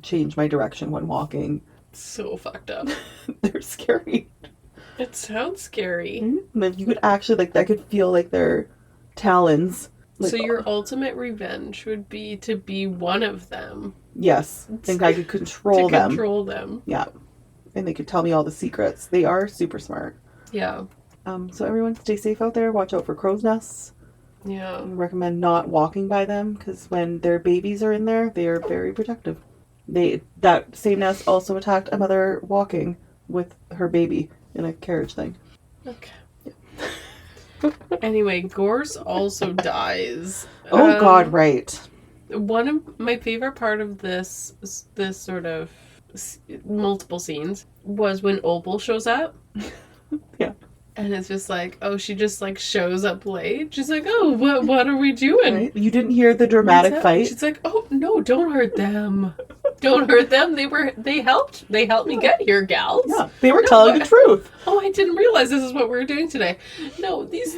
change my direction when walking. So fucked up. They're scary. It sounds scary. Mm-hmm. And you could actually, I could feel their talons. So your ultimate revenge would be to be one of them. Yes. I think I could control them. Control them. Yeah. And they could tell me all the secrets. They are super smart. Yeah. So everyone stay safe out there. Watch out for crow's nests. Yeah. I recommend not walking by them because when their babies are in there, they are very protective. That same nest also attacked a mother walking with her baby in a carriage thing. Okay. Yeah. Anyway, Gorse also dies. Oh God, right. One of my favorite part of this sort of multiple scenes was when Opal shows up. Yeah. And it's just like, oh, she just shows up late. She's like, oh, what are we doing? Right? You didn't hear the dramatic fight. She's like, oh no, don't hurt them. Don't hurt them. They helped me get here, gals. Yeah, they were telling the truth. Oh, I didn't realize this is what we were doing today. No, these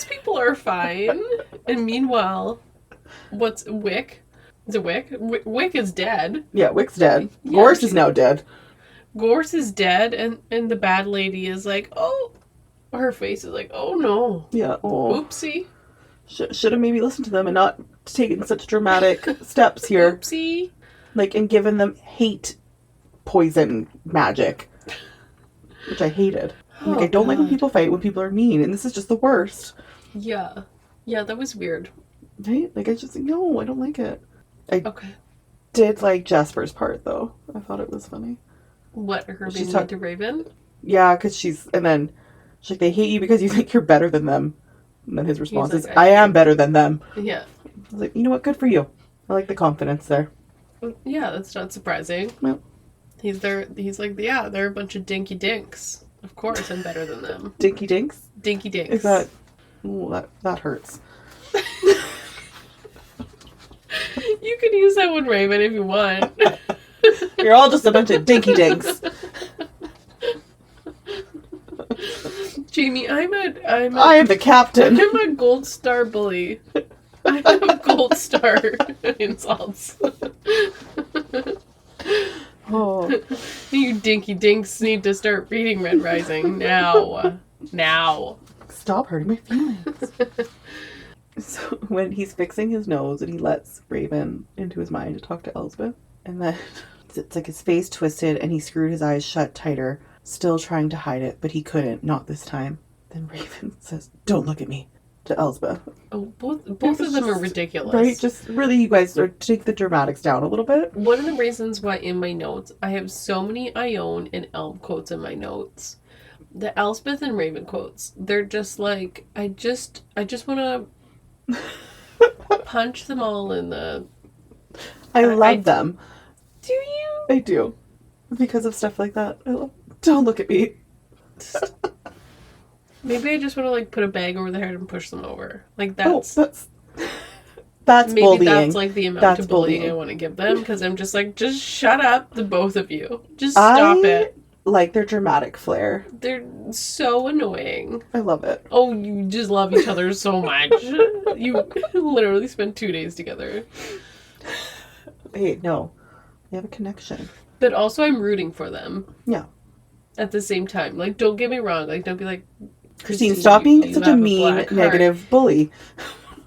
people are fine. And meanwhile, what's Wick? Is it Wick? Wick is dead. Yeah, Wick's dead. Yeah, Gorse is now dead. Gorse is dead, and the bad lady is like, oh, her face is like, oh no. Yeah. Oh. Oopsie. Should have maybe listened to them and not taken such dramatic steps here. Oopsie. And given them hate poison magic, which I hated. Oh, I don't like when God. people fight, when people are mean, and this is just the worst. Yeah. Yeah, that was weird. Right? I just, no, I don't like it. I Okay. did like Jasper's part, though. I thought it was funny. What, her being She's mean to Ravyn? Yeah, because and then she's like, they hate you because you think you're better than them. And then his response like, is, I am better than them. Yeah. I was like, you know what, good for you. I like the confidence there. Yeah, that's not surprising. No. He's like, yeah, they're a bunch of dinky dinks. Of course I'm better than them. Dinky dinks? Dinky dinks. Is that... Ooh, that hurts. You can use that one, Ravyn, if you want. You're all just a bunch of dinky dinks. Jamie, I am the captain. I'm a gold star bully. I have gold star insults. Oh. You dinky dinks need to start reading Red Rising now. Now. Stop hurting my feelings. So when he's fixing his nose and he lets Ravyn into his mind to talk to Elspeth, and then it's like his face twisted and he screwed his eyes shut tighter, still trying to hide it, but he couldn't, not this time. Then Ravyn says, "Don't look at me," to Elspeth. Oh, both of them are ridiculous. Right? Just really, you guys take the dramatics down a little bit. One of the reasons why in my notes, I have so many Ione and Elm quotes in my notes. The Elspeth and Ravyn quotes, they're just like, I just want to punch them all in the... I love them. Do you? I do. Because of stuff like that. Don't look at me. Maybe I just want to put a bag over their head and push them over. That's maybe bullying. That's the amount of bullying I want to give them, because I'm just like, just shut up, the both of you. Just stop it. Like their dramatic flair. They're so annoying. I love it. Oh, you just love each other so much. You literally spent 2 days together. Hey, no. They have a connection. But also I'm rooting for them. Yeah. At the same time. Don't get me wrong. Don't be like, Christine, stop being such a mean, negative bully.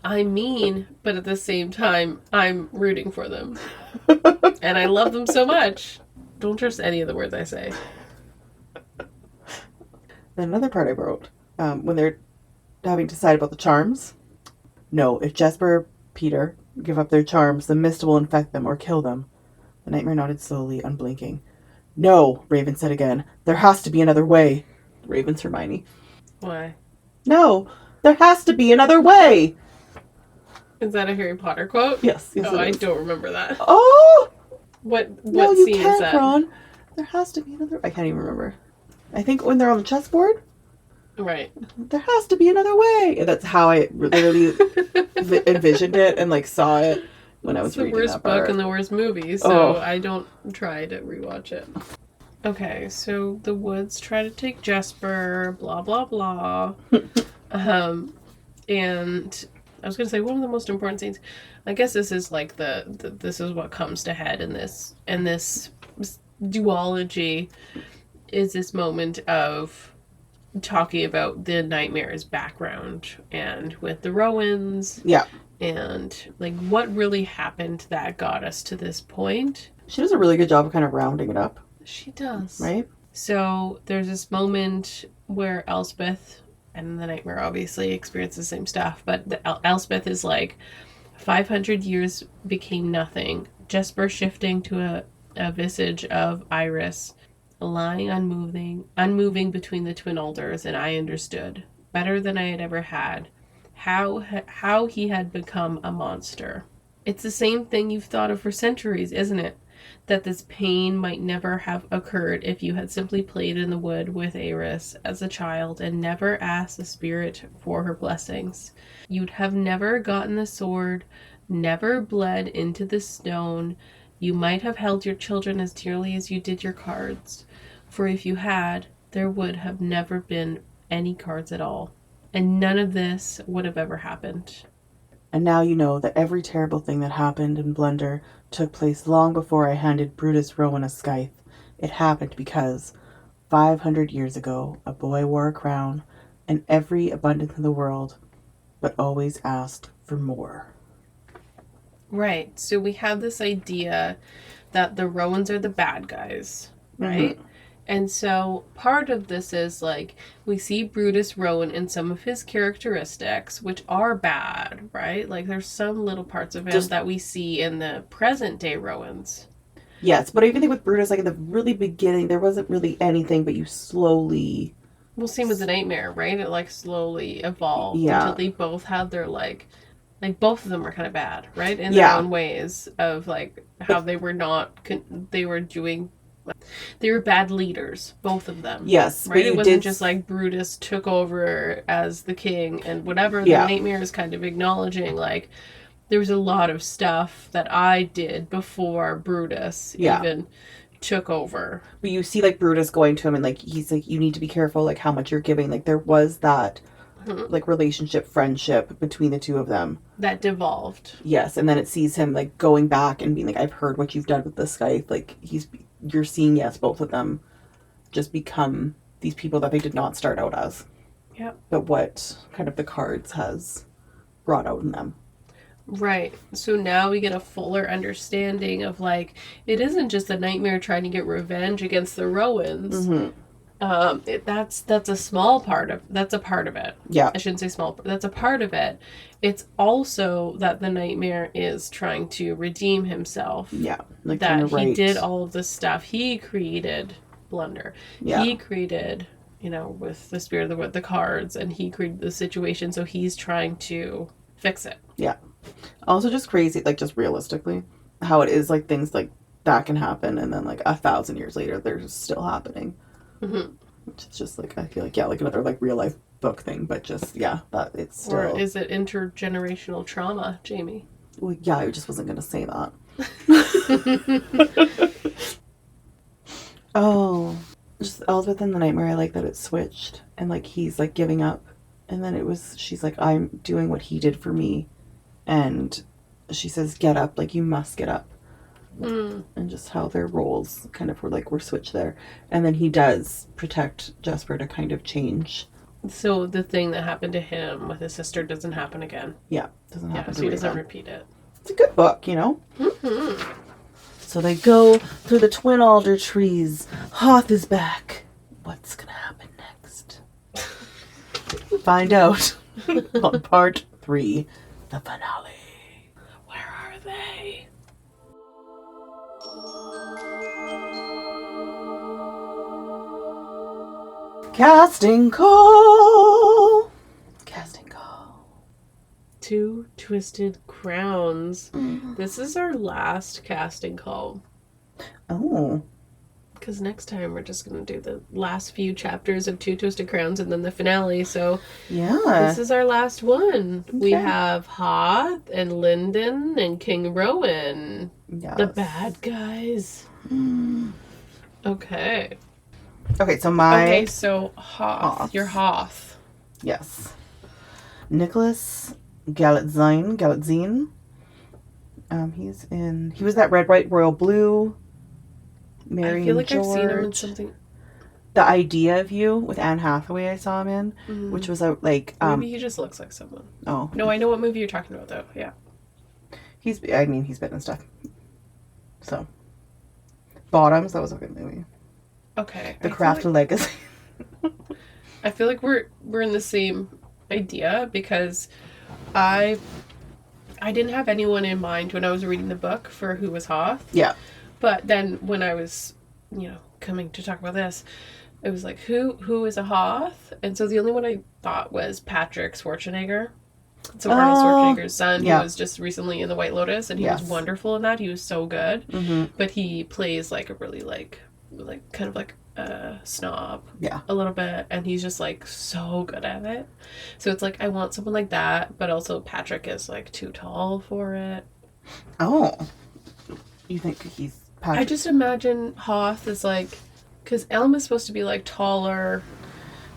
I'm mean, but at the same time, I'm rooting for them. And I love them so much. Don't trust any of the words I say. Then another part I wrote, when they're having to decide about the charms, No, if Jesper, Peter, give up their charms, the mist will infect them or kill them. The nightmare nodded slowly, unblinking. No, Ravyn said again. There has to be another way. Raven's Hermione. Why? No, there has to be another way. Is that a Harry Potter quote? Yes, Oh, it I is. don't remember that. Oh! What No, you scene is can't, that? Ron. There has to be another... I can't even remember. I think when they're on the chessboard. Right. There has to be another way. And that's how I literally envisioned it and like saw it when I was reading that part. It's the worst book and the worst movie, so I don't try to rewatch it. Okay, so the woods try to take Jesper, blah blah blah. And I was gonna say one of the most important scenes. I guess this is like this is what comes to head in this duology is this moment of talking about the nightmare's background and with the Rowans. Yeah. And like what really happened that got us to this point. She does a really good job of kind of rounding it up. She does. Right? So there's this moment where Elspeth and the nightmare obviously experience the same stuff, but Elspeth is like 500 years became nothing. Jesper shifting to a visage of Iris, lying unmoving between the twin alders, and I understood better than I had ever had how he had become a monster. It's the same thing you've thought of for centuries, isn't it? That this pain might never have occurred if you had simply played in the wood with Iris as a child and never asked the spirit for her blessings. You'd have never gotten the sword, never bled into the stone. You might have held your children as dearly as you did your cards. For if you had, there would have never been any cards at all. And none of this would have ever happened. And now you know that every terrible thing that happened in Blunder took place long before I handed Brutus Rowan a scythe. It happened because 500 years ago a boy wore a crown and every abundance in the world, but always asked for more. Right. So we have this idea that the Rowans are the bad guys, right? Mm-hmm. And so part of this is like we see Brutus Rowan in some of his characteristics, which are bad, right? Like there's some little parts of him that we see in the present day Rowans. Yes, but I even think with Brutus, like in the really beginning, there wasn't really anything, but you slowly... Well, same with the nightmare, right? It like slowly evolved until they both had their like both of them were kind of bad, right? In their own ways of like how they were they were bad leaders, both of them. Yes, right. It wasn't just like Brutus took over as the king and whatever. The nightmare is kind of acknowledging like there was a lot of stuff that I did before Brutus even took over. But you see like Brutus going to him and like he's like, you need to be careful like how much you're giving. Like there was that like relationship, friendship between the two of them that devolved. Yes, and then it sees him like going back and being like, I've heard what you've done with this guy. Like you're seeing, yes, both of them just become these people that they did not start out as. Yeah. But what kind of the cards has brought out in them. Right. So now we get a fuller understanding of like, it isn't just a nightmare trying to get revenge against the Rowans. Mm-hmm. That's a part of it. Yeah. I shouldn't say small. That's a part of it. It's also that the nightmare is trying to redeem himself. Yeah. Like that he did all of this stuff. He created Blunder. Yeah. He created, with the spirit of the cards, and he created the situation. So he's trying to fix it. Yeah. Also just crazy, like just realistically, how it is like things like that can happen, and then like 1,000 years later, they're still happening. Mm-hmm. Which is just like, I feel like, like another like real life book thing, but just, that it's still... Or is it intergenerational trauma, Jamie? Well, yeah, I just wasn't going to say that. Just Elspeth in the nightmare, I like that it switched, and like he's like giving up, and then she's like, I'm doing what he did for me, and she says, get up, like you must get up. And just how their roles kind of were switched there. And then he does protect Jesper to kind of change. So the thing that happened to him with his sister doesn't happen again. Yeah, doesn't happen to so he doesn't repeat it. It's a good book, Mm-hmm. So they go through the twin alder trees. Hoth is back. What's going to happen next? Find out on part 3 The finale. Where are they? Casting call. Casting call. Two Twisted Crowns. This is our last casting call. Oh. Because next time we're just going to do the last few chapters of Two Twisted Crowns and then the finale. So Yeah. this is our last one. Okay. We have Hoth and Lyndon and King Rowan. Yes. The bad guys. Okay. Okay, so so Hoth. You're Hoth. Yes. Nicholas Galitzine. He was that red, white, royal blue. Mary I feel like George. I've seen him in something. The Idea of You with Anne Hathaway, I saw him in, which was like. Maybe he just looks like someone. Oh. No, I know what movie you're talking about, though. Yeah. He's been in stuff. So. Bottoms, that was a good movie. Okay. The Craft Legacy. I feel like we're in the same idea because I didn't have anyone in mind when I was reading the book for who was Hoth. Yeah. But then when I was, coming to talk about this, it was like, who is a Hoth? And so the only one I thought was Patrick Schwarzenegger. So Arnold Schwarzenegger's son, who was just recently in The White Lotus, and he was wonderful in that. He was so good. Mm-hmm. But he plays like a really kind of like a snob. Yeah. A little bit. And he's just like so good at it. So it's like, I want someone like that, but also Patrick is like too tall for it. Oh. You think he's Patrick? I just imagine Hoth is like, because Elm is supposed to be like taller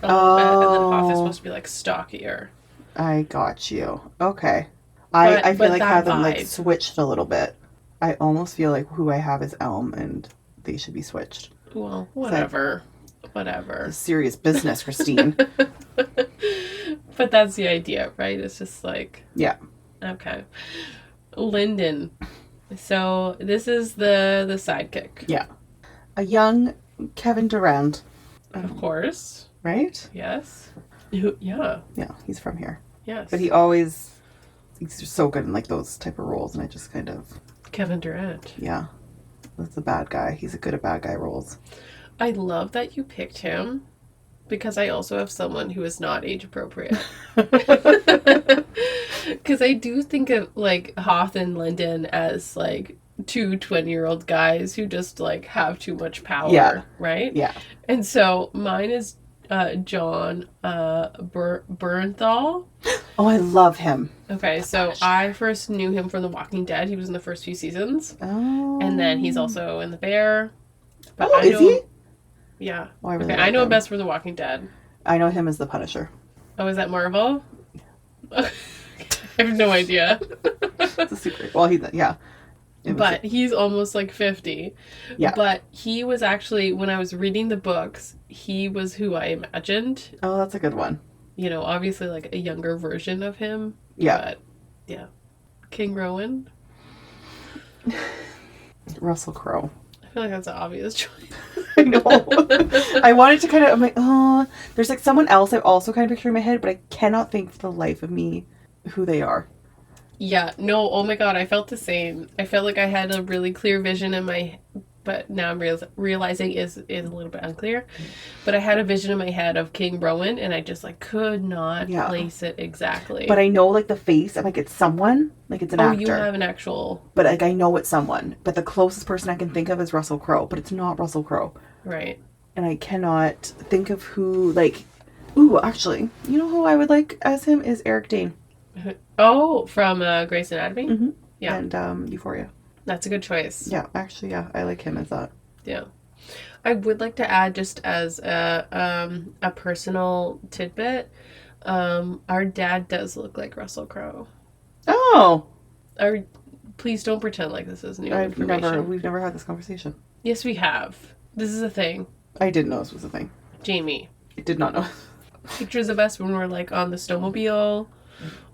a little bit, and then Hoth is supposed to be like stockier. I got you. Okay. I feel like have them like switched a little bit. I almost feel like who I have is Elm and they should be switched. Well, whatever. Serious business, Christine. But that's the idea, right? It's just like... Yeah. Okay. Lyndon. So this is the sidekick. Yeah. A young Kevin Durand. Of course. Right? Yes. Yeah. Yeah, he's from here. Yes. But he's so good in like those type of roles, and I just kind of... Kevin Durant. Yeah. That's a bad guy. He's good at bad guy roles. I love that you picked him because I also have someone who is not age appropriate. Because I do think of like Hoth and Lyndon as like two 20-year-old guys who just like have too much power, right? Yeah. And so mine is John Bernthal. Oh, I love him. Okay, so I first knew him from The Walking Dead. He was in the first few seasons. Oh. And then he's also in The Bear. But is he? Yeah. Oh, I I know him best for The Walking Dead. I know him as the Punisher. Oh, is that Marvel? I have no idea. It's a secret. Well, But he's almost like 50. Yeah. But he was actually, when I was reading the books, he was who I imagined. Oh, that's a good one. Obviously like a younger version of him. Yeah. But, yeah. King Rowan. Russell Crowe. I feel like that's an obvious choice. I know. I wanted to I'm like, oh, there's like someone else I also kind of picture in my head, but I cannot think for the life of me who they are. Yeah, no, oh my god, I felt the same. I felt like I had a really clear vision in my... But now I'm realizing is a little bit unclear. But I had a vision in my head of King Rowan, and I just like could not place it exactly. But I know like the face, I'm like, it's someone, like it's an actor. Oh, you have an actual... But like I know it's someone. But the closest person I can think of is Russell Crowe, but it's not Russell Crowe. Right. And I cannot think of who, like... Ooh, actually, you know who I would like as him is Eric Dane. Oh, from Grey's Anatomy? Mm-hmm. Yeah. And Euphoria. That's a good choice. Yeah, actually, yeah. I like him as that. Yeah. I would like to add just as a personal tidbit, our dad does look like Russell Crowe. Oh! Please don't pretend like this is new information. We've never had this conversation. Yes, we have. This is a thing. I didn't know this was a thing. Jamie. I did not know. Pictures of us when we're like on the snowmobile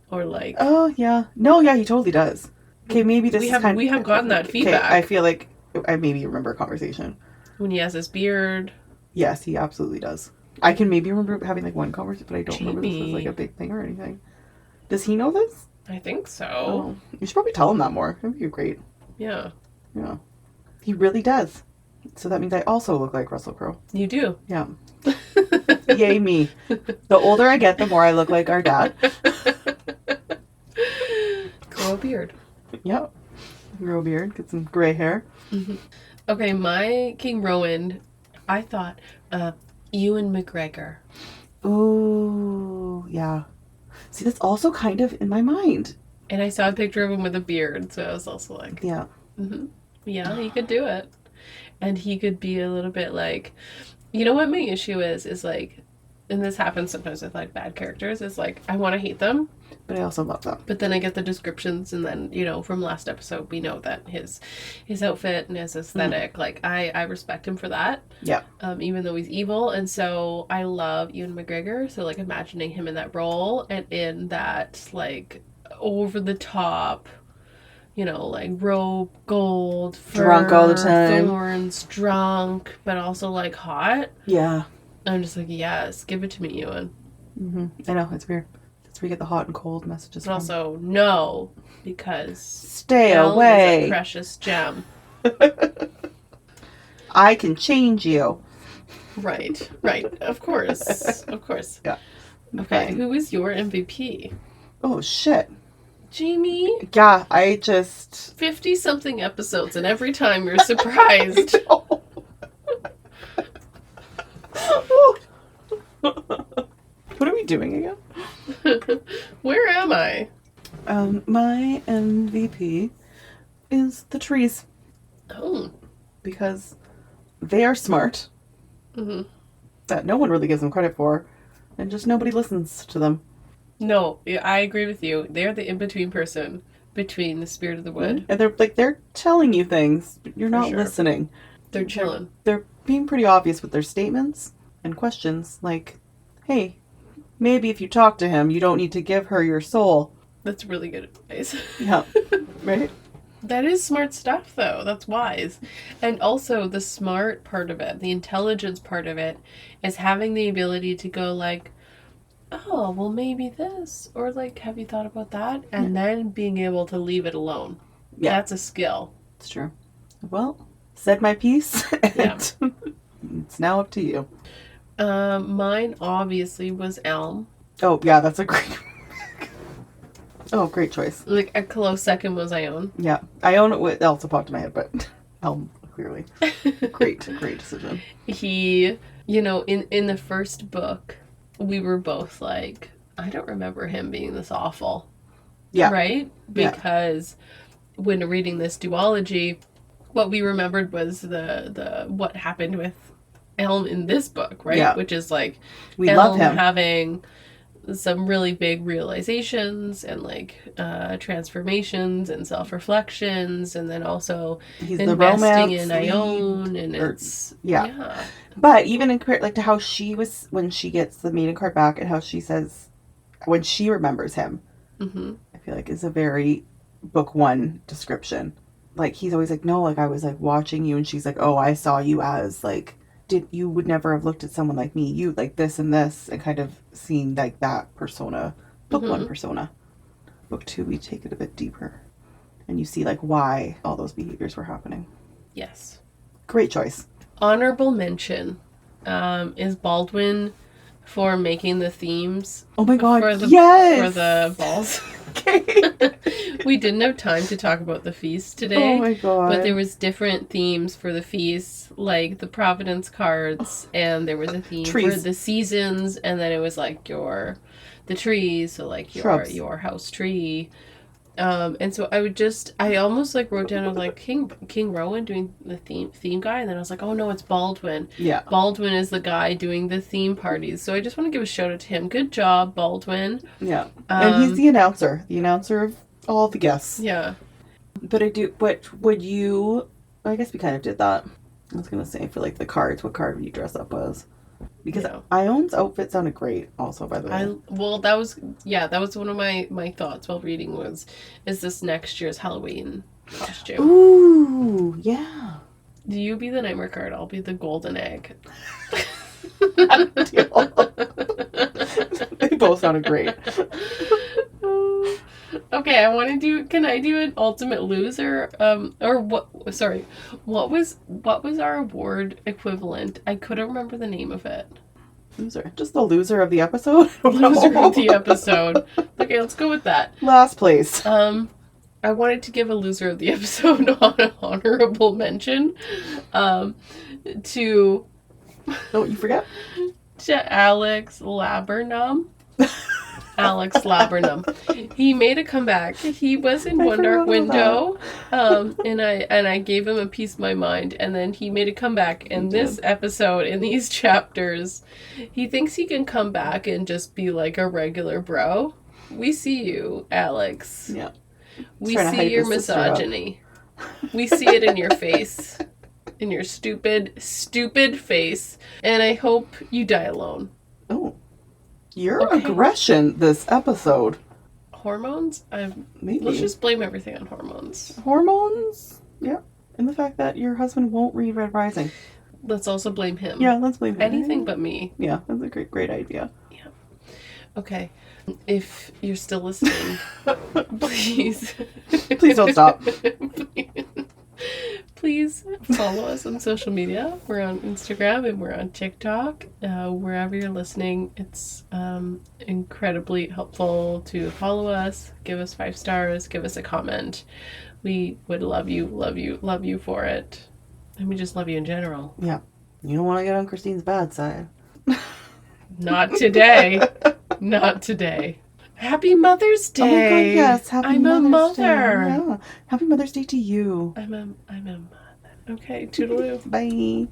or like... Oh, yeah. No, yeah, he totally does. Okay, maybe this we have gotten that feedback. Okay, I feel like I maybe remember a conversation. When he has his beard. Yes, he absolutely does. I can maybe remember having like one conversation, but I don't remember this was like a big thing or anything. Does he know this? I think so. Oh, you should probably tell him that more. That'd be great. Yeah. Yeah. He really does. So that means I also look like Russell Crowe. You do. Yeah. Yay me. The older I get, the more I look like our dad. Grow a beard. Yep. Grow a beard, get some gray hair. Mm-hmm. Okay, my King Rowan, I thought Ewan McGregor. Ooh, yeah. See, that's also kind of in my mind. And I saw a picture of him with a beard, so I was also like, Yeah. mm-hmm. Yeah, he could do it. And he could be a little bit like, you know what my issue is like, and this happens sometimes with like bad characters, is like, I want to hate them. But I also love them. But then I get the descriptions, and then, you know, from last episode, we know that his outfit and his aesthetic, like, I respect him for that. Yeah. Even though he's evil. And so I love Ewan McGregor. So, like, imagining him in that role and in that, like, over the top, you know, like, robe, gold, fur, drunk all the time. thorns, drunk, but also, like, hot. Yeah. I'm just like, yes, give it to me, Ewan. Mm-hmm. I know, it's weird. That's where you get the hot and cold messages But from. also, no, because stay Elle away. is a precious gem. I can change you. Right. Of course. Yeah. Okay, Fine. who is your MVP? Oh, shit. Jamie? Yeah, I just... 50-something episodes, and every time you're surprised. What are we doing again? Where am I? My MVP is the trees. Oh. Because they are smart. Mm-hmm. That no one really gives them credit for. And just nobody listens to them. No, I agree with you. They're the in-between person between the spirit of the wood. And they're telling you things, but you're not listening. They're chilling. They're being pretty obvious with their statements and questions. Like, hey, maybe if you talk to him, you don't need to give her your soul. That's really good advice. Yeah. Right? That is smart stuff, though. That's wise. And also, the smart part of it, the intelligence part of it, is having the ability to go like, oh, well, maybe this. Or like, have you thought about that? And then being able to leave it alone. Yeah. That's a skill. It's true. Well, said my piece. And it's now up to you. Mine obviously was Elm. Oh, yeah, that's a great... Oh, great choice. Like, a close second was Ione. Yeah. Ione, it also popped in my head, but Elm, clearly. Great decision. He, you know, in the first book, we were both like, I don't remember him being this awful. Yeah. Right? Because when reading this duology, what we remembered was the what happened with Elm in this book, right? Yeah. Which is like we Elm love him having some really big realizations and like transformations and self-reflections, and then also he's investing the romance in Ione, and it's yeah. But even in like to how she was when she gets the maiden card back, and how she says when she remembers him, I feel like is a very book one description. Like he's always like, no, like I was like watching you, and she's like, oh, I saw you as like, you would never have looked at someone like me, you like this and this, and kind of seeing like that persona. Book one persona. Book two, we take it a bit deeper, and you see like why all those behaviors were happening. Yes. Great choice. Honorable mention is Baldwin for making the themes. Oh my god, for the balls. Okay. We didn't have time to talk about the feast today. Oh my god. But there was different themes for the feast, like the Providence cards, and there was a theme for the seasons, and then it was like the trees, so like your house tree. And so I almost like wrote down, I was like, King Rowan doing the theme guy, and then I was like, oh no, it's Baldwin. Yeah. Baldwin is the guy doing the theme parties. So I just want to give a shout out to him. Good job, Baldwin. Yeah. And he's the announcer of all the guests. Yeah. But would you, I guess we kind of did that. I was going to say for like the cards, what card would you dress up as? Because Ione's outfit sounded great also, by the way. That was one of my thoughts while reading is this next year's Halloween costume. Ooh, yeah. Do you be the nightmare card? I'll be the golden egg. They both sounded great. A Okay, I want to do. Can I do an ultimate loser? Or what? Sorry, what was our award equivalent? I couldn't remember the name of it. Loser. Just the loser of the episode? Loser of the episode. Okay, let's go with that. Last place. I wanted to give a loser of the episode on an honorable mention. To Don't you forget? Alex Laburnum. Alex Laburnum. He made a comeback. He was in One Dark Window, and I gave him a piece of my mind, and then he made a comeback in this episode, in these chapters. He thinks he can come back and just be like a regular bro. We see you, Alex. Yeah. We see your misogyny. We see it in your face. In your stupid, stupid face. And I hope you die alone. Oh. Your aggression this episode. Hormones? Maybe. Let's just blame everything on hormones. Hormones? Yeah. And the fact that your husband won't read Red Rising. Let's also blame him. Yeah, let's blame him. Anything but me. Yeah, that's a great idea. Yeah. Okay. If you're still listening, please. Please don't stop. Please follow us on social media. We're on Instagram and we're on TikTok. Wherever you're listening, it's incredibly helpful to follow us, give us 5 stars, give us a comment. We would love you for it. And we just love you in general. Yeah. You don't want to get on Christine's bad side. Not today. Not today. Happy Mother's Day. Oh my God, yes. Happy Mother's Day. Yeah. Happy Mother's Day to you. I'm a mother. Okay, toodaloo. Bye.